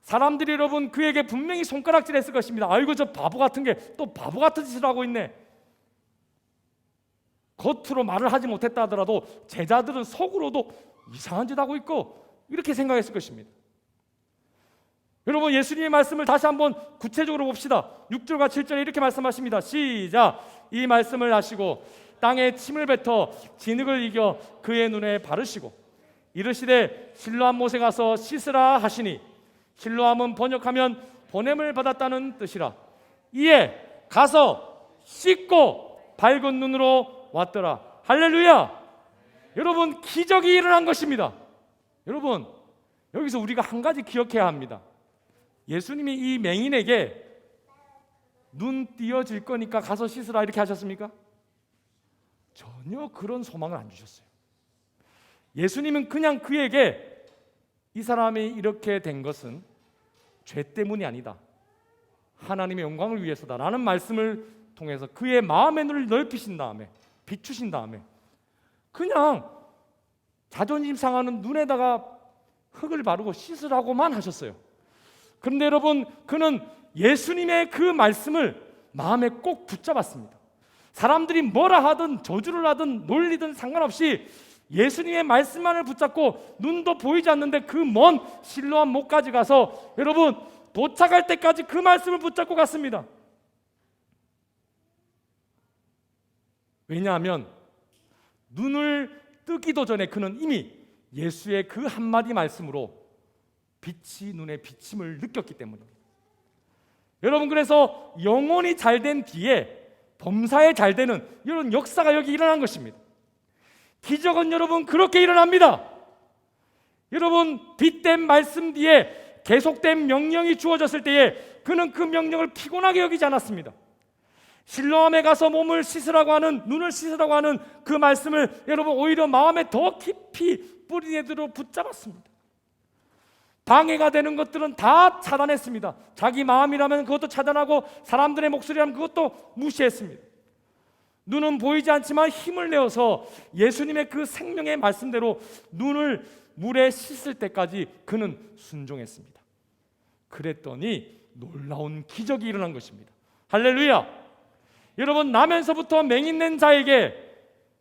사람들이 여러분 그에게 분명히 손가락질했을 것입니다. 아이고, 저 바보 같은 게 또 바보 같은 짓을 하고 있네. 겉으로 말을 하지 못했다 하더라도 제자들은 속으로도 이상한 짓 하고 있고 이렇게 생각했을 것입니다. 여러분, 예수님의 말씀을 다시 한번 구체적으로 봅시다. 6절과 7절에 이렇게 말씀하십니다. 시작. 이 말씀을 하시고 땅에 침을 뱉어 진흙을 이겨 그의 눈에 바르시고 이르시되 실로암 못에 가서 씻으라 하시니, 실로암은 번역하면 보냄을 받았다는 뜻이라. 이에 가서 씻고 밝은 눈으로 왔더라. 할렐루야. 여러분, 기적이 일어난 것입니다. 여러분, 여기서 우리가 한 가지 기억해야 합니다. 예수님이 이 맹인에게 눈 띄어질 거니까 가서 씻으라 이렇게 하셨습니까? 전혀 그런 소망을 안 주셨어요. 예수님은 그냥 그에게 이 사람이 이렇게 된 것은 죄 때문이 아니다, 하나님의 영광을 위해서다라는 말씀을 통해서 그의 마음의 눈을 넓히신 다음에, 비추신 다음에 그냥 자존심 상하는 눈에다가 흙을 바르고 씻으라고만 하셨어요. 그런데 여러분, 그는 예수님의 그 말씀을 마음에 꼭 붙잡았습니다. 사람들이 뭐라 하든 저주를 하든 놀리든 상관없이 예수님의 말씀만을 붙잡고, 눈도 보이지 않는데 그 먼 실로암 못까지 가서 여러분 도착할 때까지 그 말씀을 붙잡고 갔습니다. 왜냐하면 눈을 뜨기도 전에 그는 이미 예수의 그 한마디 말씀으로 빛이 눈에 비침을 느꼈기 때문입니다. 여러분, 그래서 영혼이 잘된 뒤에 범사에 잘되는 이런 역사가 여기 일어난 것입니다. 기적은 여러분 그렇게 일어납니다. 여러분, 빛된 말씀 뒤에 계속된 명령이 주어졌을 때에 그는 그 명령을 피곤하게 여기지 않았습니다. 실로암에 가서 몸을 씻으라고 하는, 눈을 씻으라고 하는 그 말씀을 여러분 오히려 마음에 더 깊이 뿌리내도록 붙잡았습니다. 방해가 되는 것들은 다 차단했습니다. 자기 마음이라면 그것도 차단하고 사람들의 목소리라면 그것도 무시했습니다. 눈은 보이지 않지만 힘을 내어서 예수님의 그 생명의 말씀대로 눈을 물에 씻을 때까지 그는 순종했습니다. 그랬더니 놀라운 기적이 일어난 것입니다. 할렐루야. 여러분, 나면서부터 맹인된 자에게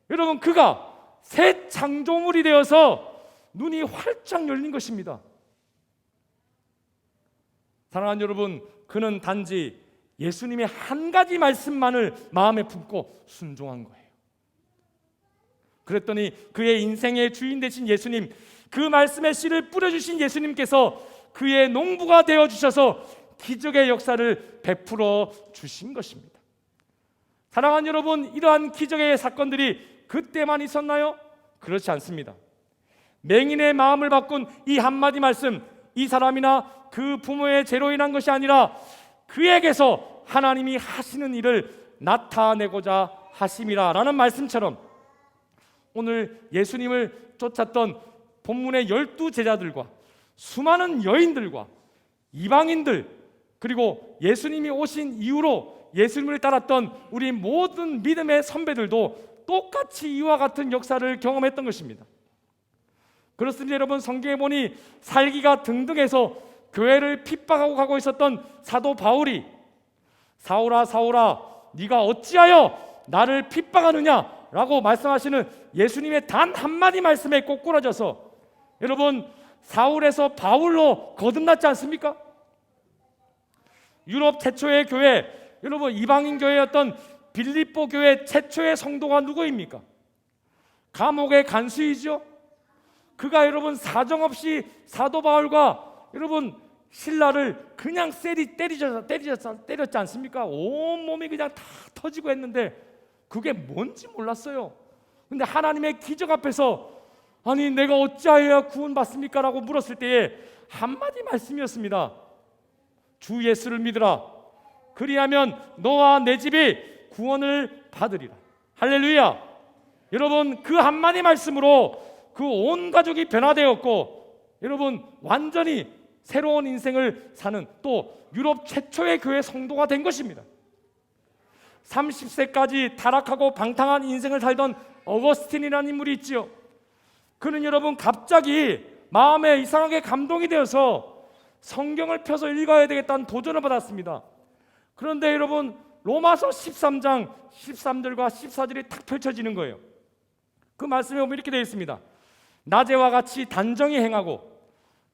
여러분 그가 새 창조물이 되어서 눈이 활짝 열린 것입니다. 사랑하는 여러분, 그는 단지 예수님의 한 가지 말씀만을 마음에 품고 순종한 거예요. 그랬더니 그의 인생의 주인 되신 예수님, 그 말씀의 씨를 뿌려주신 예수님께서 그의 농부가 되어주셔서 기적의 역사를 베풀어 주신 것입니다. 사랑하는 여러분, 이러한 기적의 사건들이 그때만 있었나요? 그렇지 않습니다. 맹인의 마음을 바꾼 이 한마디 말씀, 이 사람이나 그 부모의 죄로 인한 것이 아니라 그에게서 하나님이 하시는 일을 나타내고자 하심이라 라는 말씀처럼 오늘 예수님을 쫓았던 본문의 12제자들과 수많은 여인들과 이방인들, 그리고 예수님이 오신 이후로 예수님을 따랐던 우리 모든 믿음의 선배들도 똑같이 이와 같은 역사를 경험했던 것입니다. 그렇습니다. 여러분, 성경에 보니 살기가 등등해서 교회를 핍박하고 가고 있었던 사도 바울이 사울아 사울아 네가 어찌하여 나를 핍박하느냐 라고 말씀하시는 예수님의 단 한마디 말씀에 꼬꾸라져서 여러분 사울에서 바울로 거듭났지 않습니까? 유럽 최초의 교회, 여러분 이방인 교회였던 빌립보 교회 최초의 성도가 누구입니까? 감옥의 간수이죠. 그가 여러분 사정없이 사도 바울과 여러분 신라를 그냥 때렸지 않습니까? 온몸이 그냥 다 터지고 했는데 그게 뭔지 몰랐어요. 근데 하나님의 기적 앞에서 아니 내가 어찌하여야 구원받습니까? 라고 물었을 때에 한마디 말씀이었습니다. 주 예수를 믿으라. 그리하면 너와 내 집이 구원을 받으리라. 할렐루야. 여러분 그 한마디 말씀으로 그 온 가족이 변화되었고 여러분 완전히 새로운 인생을 사는 또 유럽 최초의 교회 성도가 된 것입니다. 30세까지 타락하고 방탕한 인생을 살던 어거스틴이라는 인물이 있지요. 그는 여러분 갑자기 마음에 이상하게 감동이 되어서 성경을 펴서 읽어야 되겠다는 도전을 받았습니다. 그런데 여러분 로마서 13장 13절과 14절이 탁 펼쳐지는 거예요. 그 말씀에 보면 이렇게 되어 있습니다. 낮에와 같이 단정히 행하고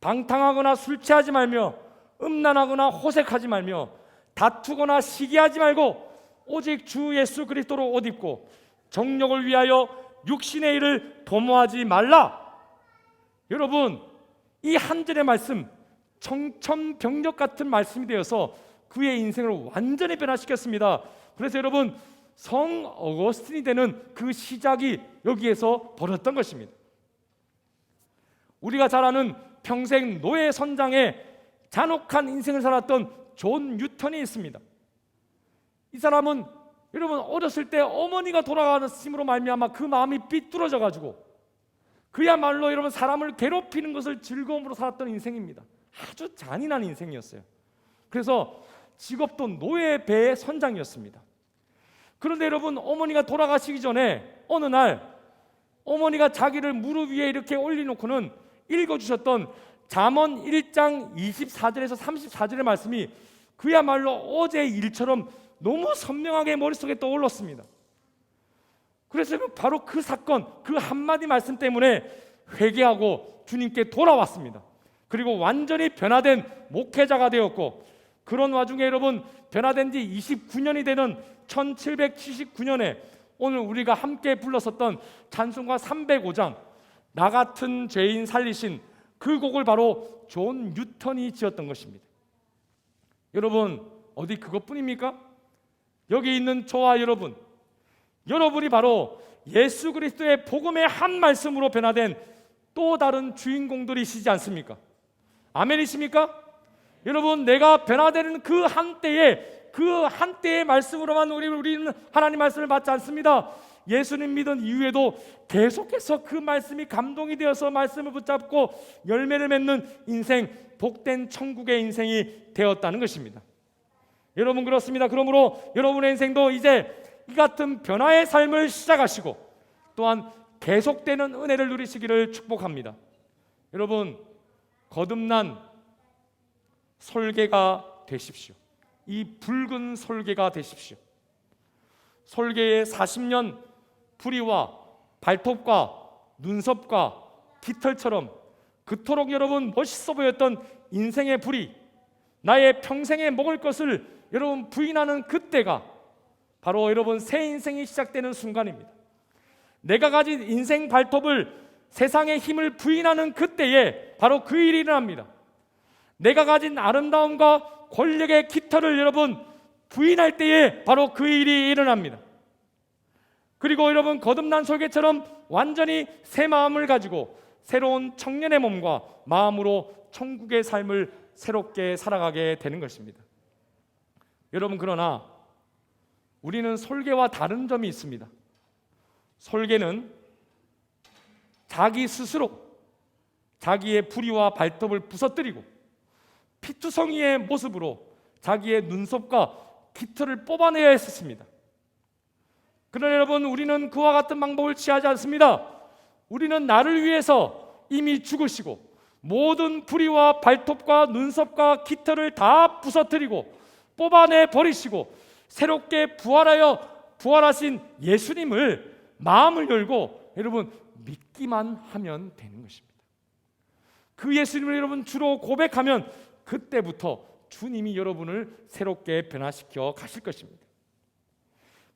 방탕하거나 술 취하지 말며 음란하거나 호색하지 말며 다투거나 시기하지 말고 오직 주 예수 그리스도로 옷 입고 정욕을 위하여 육신의 일을 도모하지 말라. 여러분 이 한 절의 말씀 청천벽력 같은 말씀이 되어서 그의 인생을 완전히 변화시켰습니다. 그래서 여러분 성 어거스틴이 되는 그 시작이 여기에서 벌어졌던 것입니다. 우리가 잘 아는 평생 노예 선장에 잔혹한 인생을 살았던 존 뉴턴이 있습니다. 이 사람은 여러분 어렸을 때 어머니가 돌아가심으로 말미암아 그 마음이 삐뚤어져 가지고 그야말로 여러분 사람을 괴롭히는 것을 즐거움으로 살았던 인생입니다. 아주 잔인한 인생이었어요. 그래서 직업도 노예 배의 선장이었습니다. 그런데 여러분 어머니가 돌아가시기 전에 어느 날 어머니가 자기를 무릎 위에 이렇게 올려놓고는 읽어주셨던 잠언 1장 24절에서 34절의 말씀이 그야말로 어제의 일처럼 너무 선명하게 머릿속에 떠올랐습니다. 그래서 바로 그 사건, 그 한마디 말씀 때문에 회개하고 주님께 돌아왔습니다. 그리고 완전히 변화된 목회자가 되었고 그런 와중에 여러분 변화된 지 29년이 되는 1779년에 오늘 우리가 함께 불렀었던 찬송가 305장 나 같은 죄인 살리신 그 곡을 바로 존 뉴턴이 지었던 것입니다. 여러분 어디 그것뿐입니까? 여기 있는 저와 여러분이 바로 예수 그리스도의 복음의 한 말씀으로 변화된 또 다른 주인공들이시지 않습니까? 아멘이십니까? 여러분 내가 변화되는 그 한때의 말씀으로만 우리는 하나님 말씀을 받지 않습니다. 예수님 믿은 이후에도 계속해서 그 말씀이 감동이 되어서 말씀을 붙잡고 열매를 맺는 인생, 복된 천국의 인생이 되었다는 것입니다. 여러분 그렇습니다. 그러므로 여러분의 인생도 이제 이 같은 변화의 삶을 시작하시고 또한 계속되는 은혜를 누리시기를 축복합니다. 여러분 거듭난 솔개가 되십시오. 이 붉은 솔개가 되십시오. 솔개의 40년 부리와 발톱과 눈썹과 깃털처럼 그토록 여러분 멋있어 보였던 인생의 부리, 나의 평생에 먹을 것을 여러분 부인하는 그때가 바로 여러분 새 인생이 시작되는 순간입니다. 내가 가진 인생 발톱을 세상의 힘을 부인하는 그때에 바로 그 일이 일어납니다. 내가 가진 아름다움과 권력의 깃털을 여러분 부인할 때에 바로 그 일이 일어납니다. 그리고 여러분 거듭난 솔개처럼 완전히 새 마음을 가지고 새로운 청년의 몸과 마음으로 천국의 삶을 새롭게 살아가게 되는 것입니다. 여러분, 그러나 우리는 솔개와 다른 점이 있습니다. 솔개는 자기 스스로 자기의 부리와 발톱을 부서뜨리고 피투성이의 모습으로 자기의 눈썹과 깃털을 뽑아내야 했었습니다. 그러나 여러분, 우리는 그와 같은 방법을 취하지 않습니다. 우리는 나를 위해서 이미 죽으시고 모든 부리와 발톱과 눈썹과 깃털을 다 부서뜨리고 뽑아내 버리시고 새롭게 부활하신 예수님을 마음을 열고 여러분 믿기만 하면 되는 것입니다. 그 예수님을 여러분 주로 고백하면 그때부터 주님이 여러분을 새롭게 변화시켜 가실 것입니다.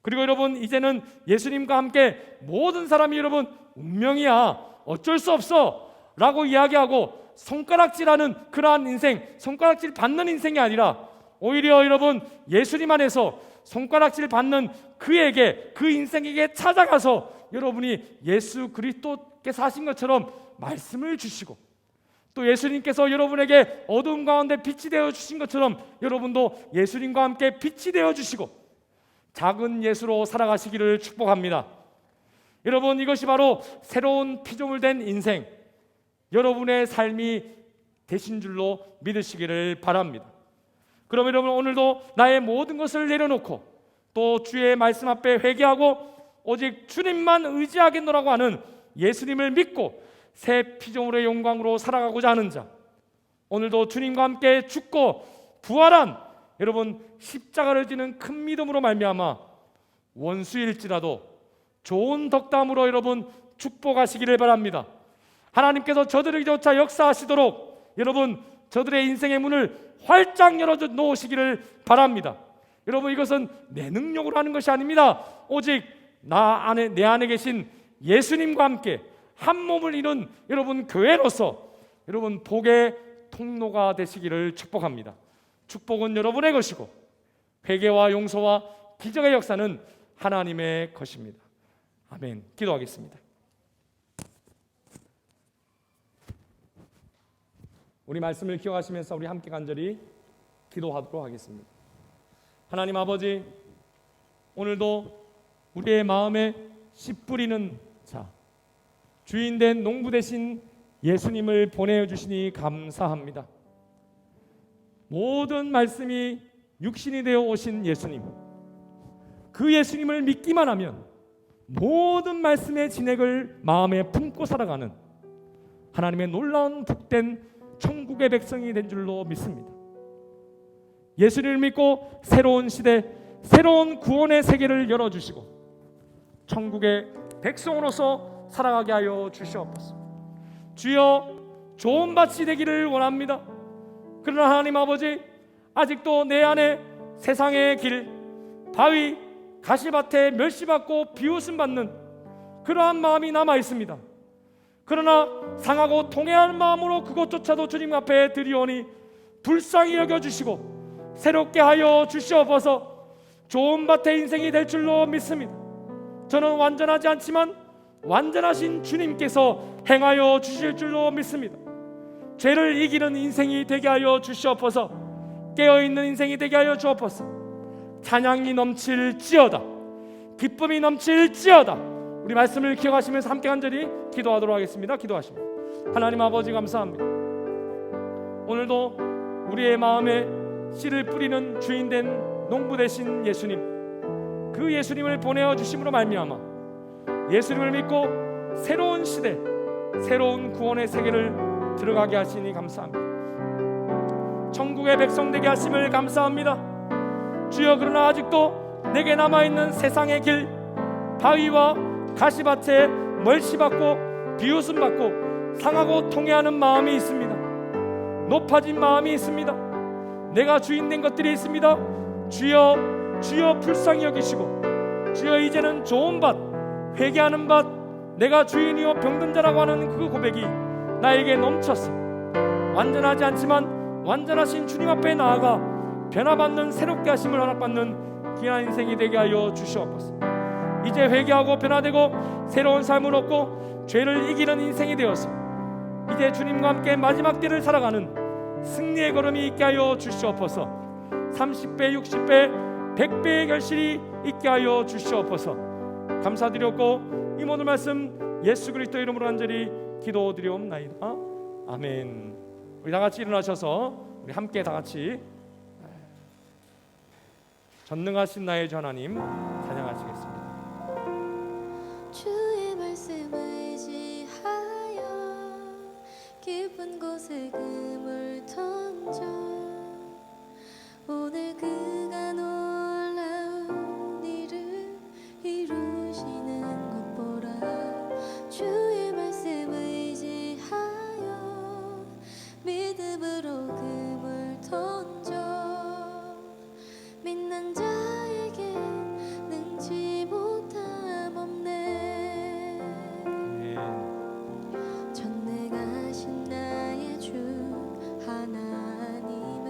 그리고 여러분 이제는 예수님과 함께 모든 사람이 여러분 운명이야, 어쩔 수 없어 라고 이야기하고 손가락질하는 그러한 인생, 손가락질 받는 인생이 아니라 오히려 여러분 예수님 안에서 손가락질 받는 그에게, 그 인생에게 찾아가서 여러분이 예수 그리스도께서 하신 것처럼 말씀을 주시고 또 예수님께서 여러분에게 어두움 가운데 빛이 되어 주신 것처럼 여러분도 예수님과 함께 빛이 되어 주시고 작은 예수로 살아가시기를 축복합니다. 여러분, 이것이 바로 새로운 피조물 된 인생, 여러분의 삶이 되신 줄로 믿으시기를 바랍니다. 그럼 여러분 오늘도 나의 모든 것을 내려놓고 또 주의 말씀 앞에 회개하고 오직 주님만 의지하겠노라고 하는 예수님을 믿고 새 피조물의 영광으로 살아가고자 하는 자, 오늘도 주님과 함께 죽고 부활한 여러분 십자가를 지는 큰 믿음으로 말미암아 원수일지라도 좋은 덕담으로 여러분 축복하시기를 바랍니다. 하나님께서 저들에게조차 역사하시도록 여러분 저들의 인생의 문을 활짝 열어 놓으시기를 바랍니다. 여러분, 이것은 내 능력으로 하는 것이 아닙니다. 오직 내 안에 계신 예수님과 함께 한 몸을 이룬 여러분 교회로서 여러분 복의 통로가 되시기를 축복합니다. 축복은 여러분의 것이고 회개와 용서와 기적의 역사는 하나님의 것입니다. 아멘. 기도하겠습니다. 우리 말씀을 기억하시면서 우리 함께 간절히 기도하도록 하겠습니다. 하나님 아버지, 오늘도 우리의 마음에 씨 뿌리는 자, 주인된 농부 되신 예수님을 보내주시니 감사합니다. 모든 말씀이 육신이 되어 오신 예수님, 그 예수님을 믿기만 하면 모든 말씀의 진액을 마음에 품고 살아가는 하나님의 놀라운 복된 천국의 백성이 된 줄로 믿습니다. 예수님을 믿고 새로운 시대, 새로운 구원의 세계를 열어주시고 천국의 백성으로서 살아가게 하여 주시옵소서. 주여, 좋은 밭이 되기를 원합니다. 그러나 하나님 아버지, 아직도 내 안에 세상의 길, 바위, 가시밭에 멸시받고 비웃음 받는 그러한 마음이 남아 있습니다. 그러나 상하고 통회하는 마음으로 그것조차도 주님 앞에 드리오니 불쌍히 여겨주시고 새롭게 하여 주시옵소서. 좋은 밭의 인생이 될 줄로 믿습니다. 저는 완전하지 않지만 완전하신 주님께서 행하여 주실 줄로 믿습니다. 죄를 이기는 인생이 되게 하여 주시옵소서. 깨어있는 인생이 되게 하여 주옵소서. 찬양이 넘칠지어다, 기쁨이 넘칠지어다. 우리 말씀을 기억하시면서 함께 간절히 기도하도록 하겠습니다. 기도하십니다. 하나님 아버지 감사합니다. 오늘도 우리의 마음에 씨를 뿌리는 주인된 농부 되신 예수님, 그 예수님을 보내어 주심으로 말미암아 예수님을 믿고 새로운 시대, 새로운 구원의 세계를 들어가게 하시니 감사합니다. 천국의 백성 되게 하심을 감사합니다. 주여, 그러나 아직도 내게 남아있는 세상의 길, 바위와 가시밭에 멀시받고 비웃음받고 상하고 통해하는 마음이 있습니다. 높아진 마음이 있습니다. 내가 주인된 것들이 있습니다. 주여, 주여 불쌍히 여기시고, 주여 이제는 좋은 밭, 회개하는 밭, 내가 주인이요 병든 자라고 하는 그 고백이 나에게 넘쳤어. 완전하지 않지만 완전하신 주님 앞에 나아가 변화받는, 새롭게 하심을 허락받는 귀한 인생이 되게 하여 주시옵소서. 이제 회개하고 변화되고 새로운 삶을 얻고 죄를 이기는 인생이 되어서 이제 주님과 함께 마지막 때를 살아가는 승리의 걸음이 있게 하여 주시옵소서. 30배, 60배, 100배의 결실이 있게 하여 주시옵소서. 감사드렸고 이 모든 말씀 예수 그리스도 이름으로 간절히 기도드리옵나이다. 아멘. 우리 다 같이 일어나셔서 우리 함께 다 같이 전능하신 나의 주 하나님 찬양하시겠습니다. 주의 말씀을 의지하여 깊은 곳에 금을 던져 오늘 그가 놀라운 일을 이루시는 것 보라. 주의 말씀을 의지하여 믿음으로 금을 던져 믿는 자에게 능치 못함 없네. 전능하신 나의 주 하나님은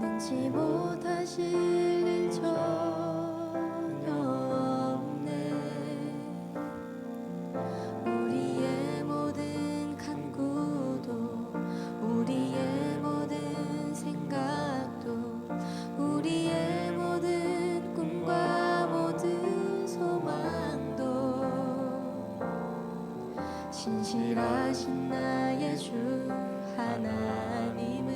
능치 못하실 일 전혀 없네. 우리의 모든 간구도 우리의 모든 생각도 우리의 모든 꿈과 모든 소망도 신실하신 나의 주 하나님은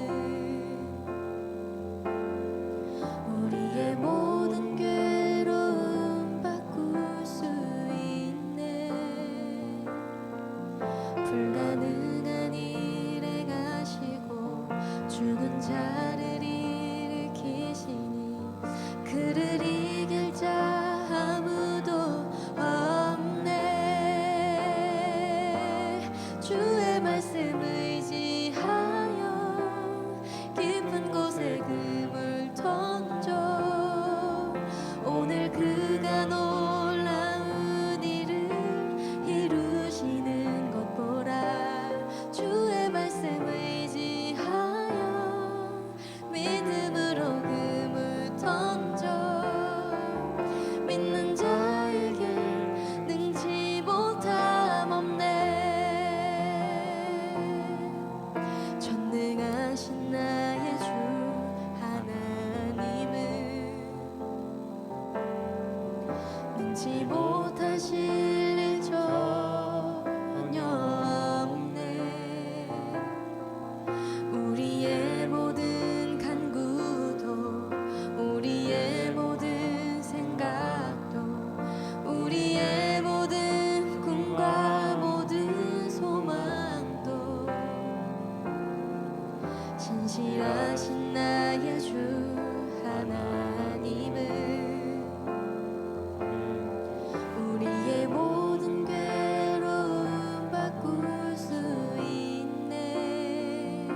우리의 모든 괴로움 바꿀 수 있네. 불가능한 일에 가시고 죽은 자를 일으키시니 그를 이길 자 아무도 없네. 주의 말씀을 의지하여 깊은 곳에 금을 던져 오늘 그가 놀라운 일을 이루시는 것 보라. 주의 말씀을 의지하여 믿음으로 금을 던져 믿는 자에게 능치 못함 없네. 전능하신 나의 주 하나님은 능치 못하실 일 전혀 없네. 우리의 모든 간구도 우리의 모든 생각도 우리의 모든 꿈과 모든 소망도 신실하신 나의 주 하나님은 우리의 모든 괴로움 바꿀 수 있네.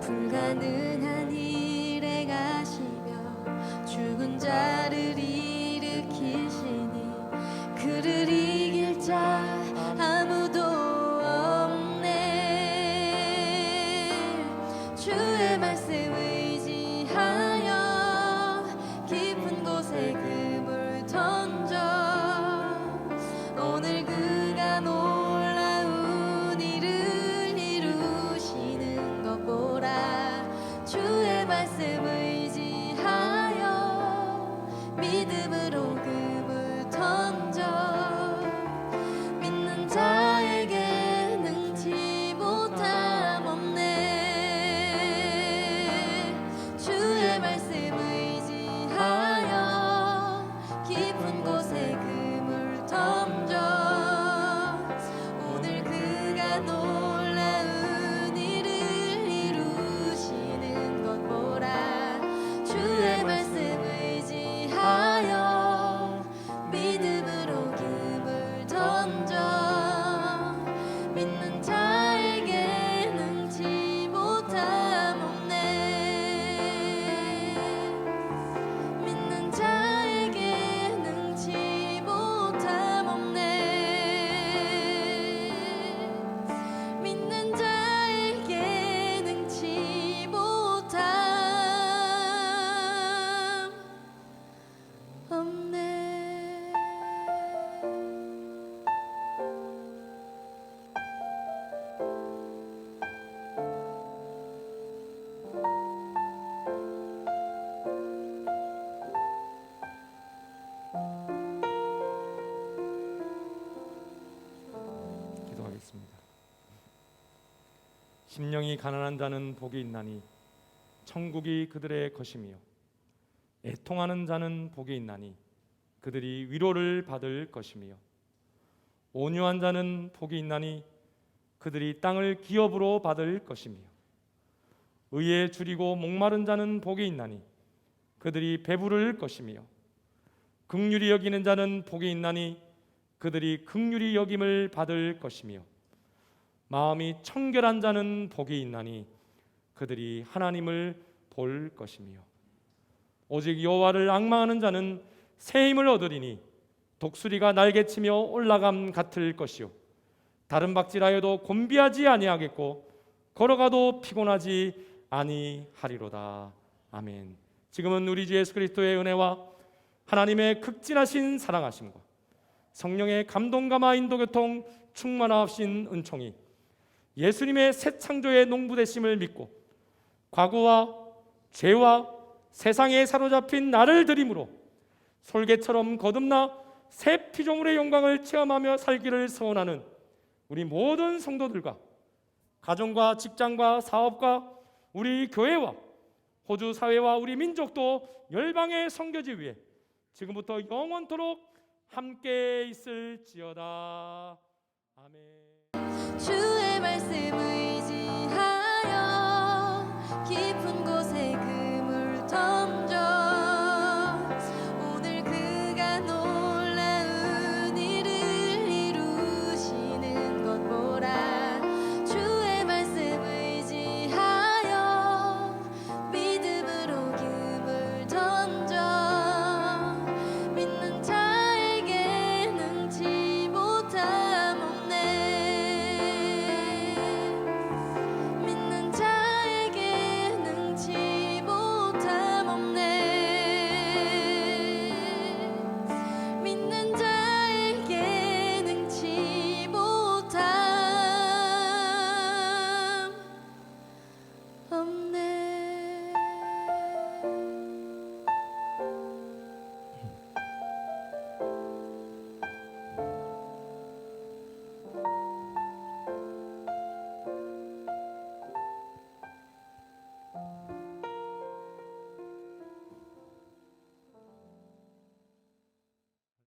불가능한 일에 가시며 죽은 자를 일으키시니 그를 이길 자 아무도 없네. 주의 말씀을 의지하여 깊은 곳에 금을 던져 오늘 그가 놀라운 일을 이루시는 것 보라. 주의 말씀을 의지하여 믿음으로 금을 던져 믿는 자에게 능치 못함 없네. 주의 말씀을 의지하여 깊은 곳에 금을 던져 오늘 그가 놀라운 일을 이루시는 것 보라. 심령이 가난한 자는 복이 있나니 천국이 그들의 것이며 애통하는 자는 복이 있나니 그들이 위로를 받을 것이며 온유한 자는 복이 있나니 그들이 땅을 기업으로 받을 것이며 의에 줄이고 목마른 자는 복이 있나니 그들이 배부를 것이며 긍휼히 여기는 자는 복이 있나니 그들이 긍휼히 여김을 받을 것이며 마음이 청결한 자는 복이 있나니 그들이 하나님을 볼 것이며 오직 여호와를 앙망하는 자는 새 힘을 얻으리니 독수리가 날개치며 올라감 같을 것이요 다른 박질하여도 곤비하지 아니하겠고 걸어가도 피곤하지 아니하리로다. 아멘. 지금은 우리 주 예수 그리스도의 은혜와 하나님의 극진하신 사랑하심과 성령의 감동감화 인도교통 충만하신 은총이 예수님의 새 창조의 농부되심을 믿고 과거와 죄와 세상에 사로잡힌 나를 들임으로 솔개처럼 거듭나 새 피조물의 영광을 체험하며 살기를 소원하는 우리 모든 성도들과 가정과 직장과 사업과 우리 교회와 호주 사회와 우리 민족도 열방의 선교지 위에 지금부터 영원토록 함께 있을지어다. 아멘. 주의 말씀 의지하여 깊은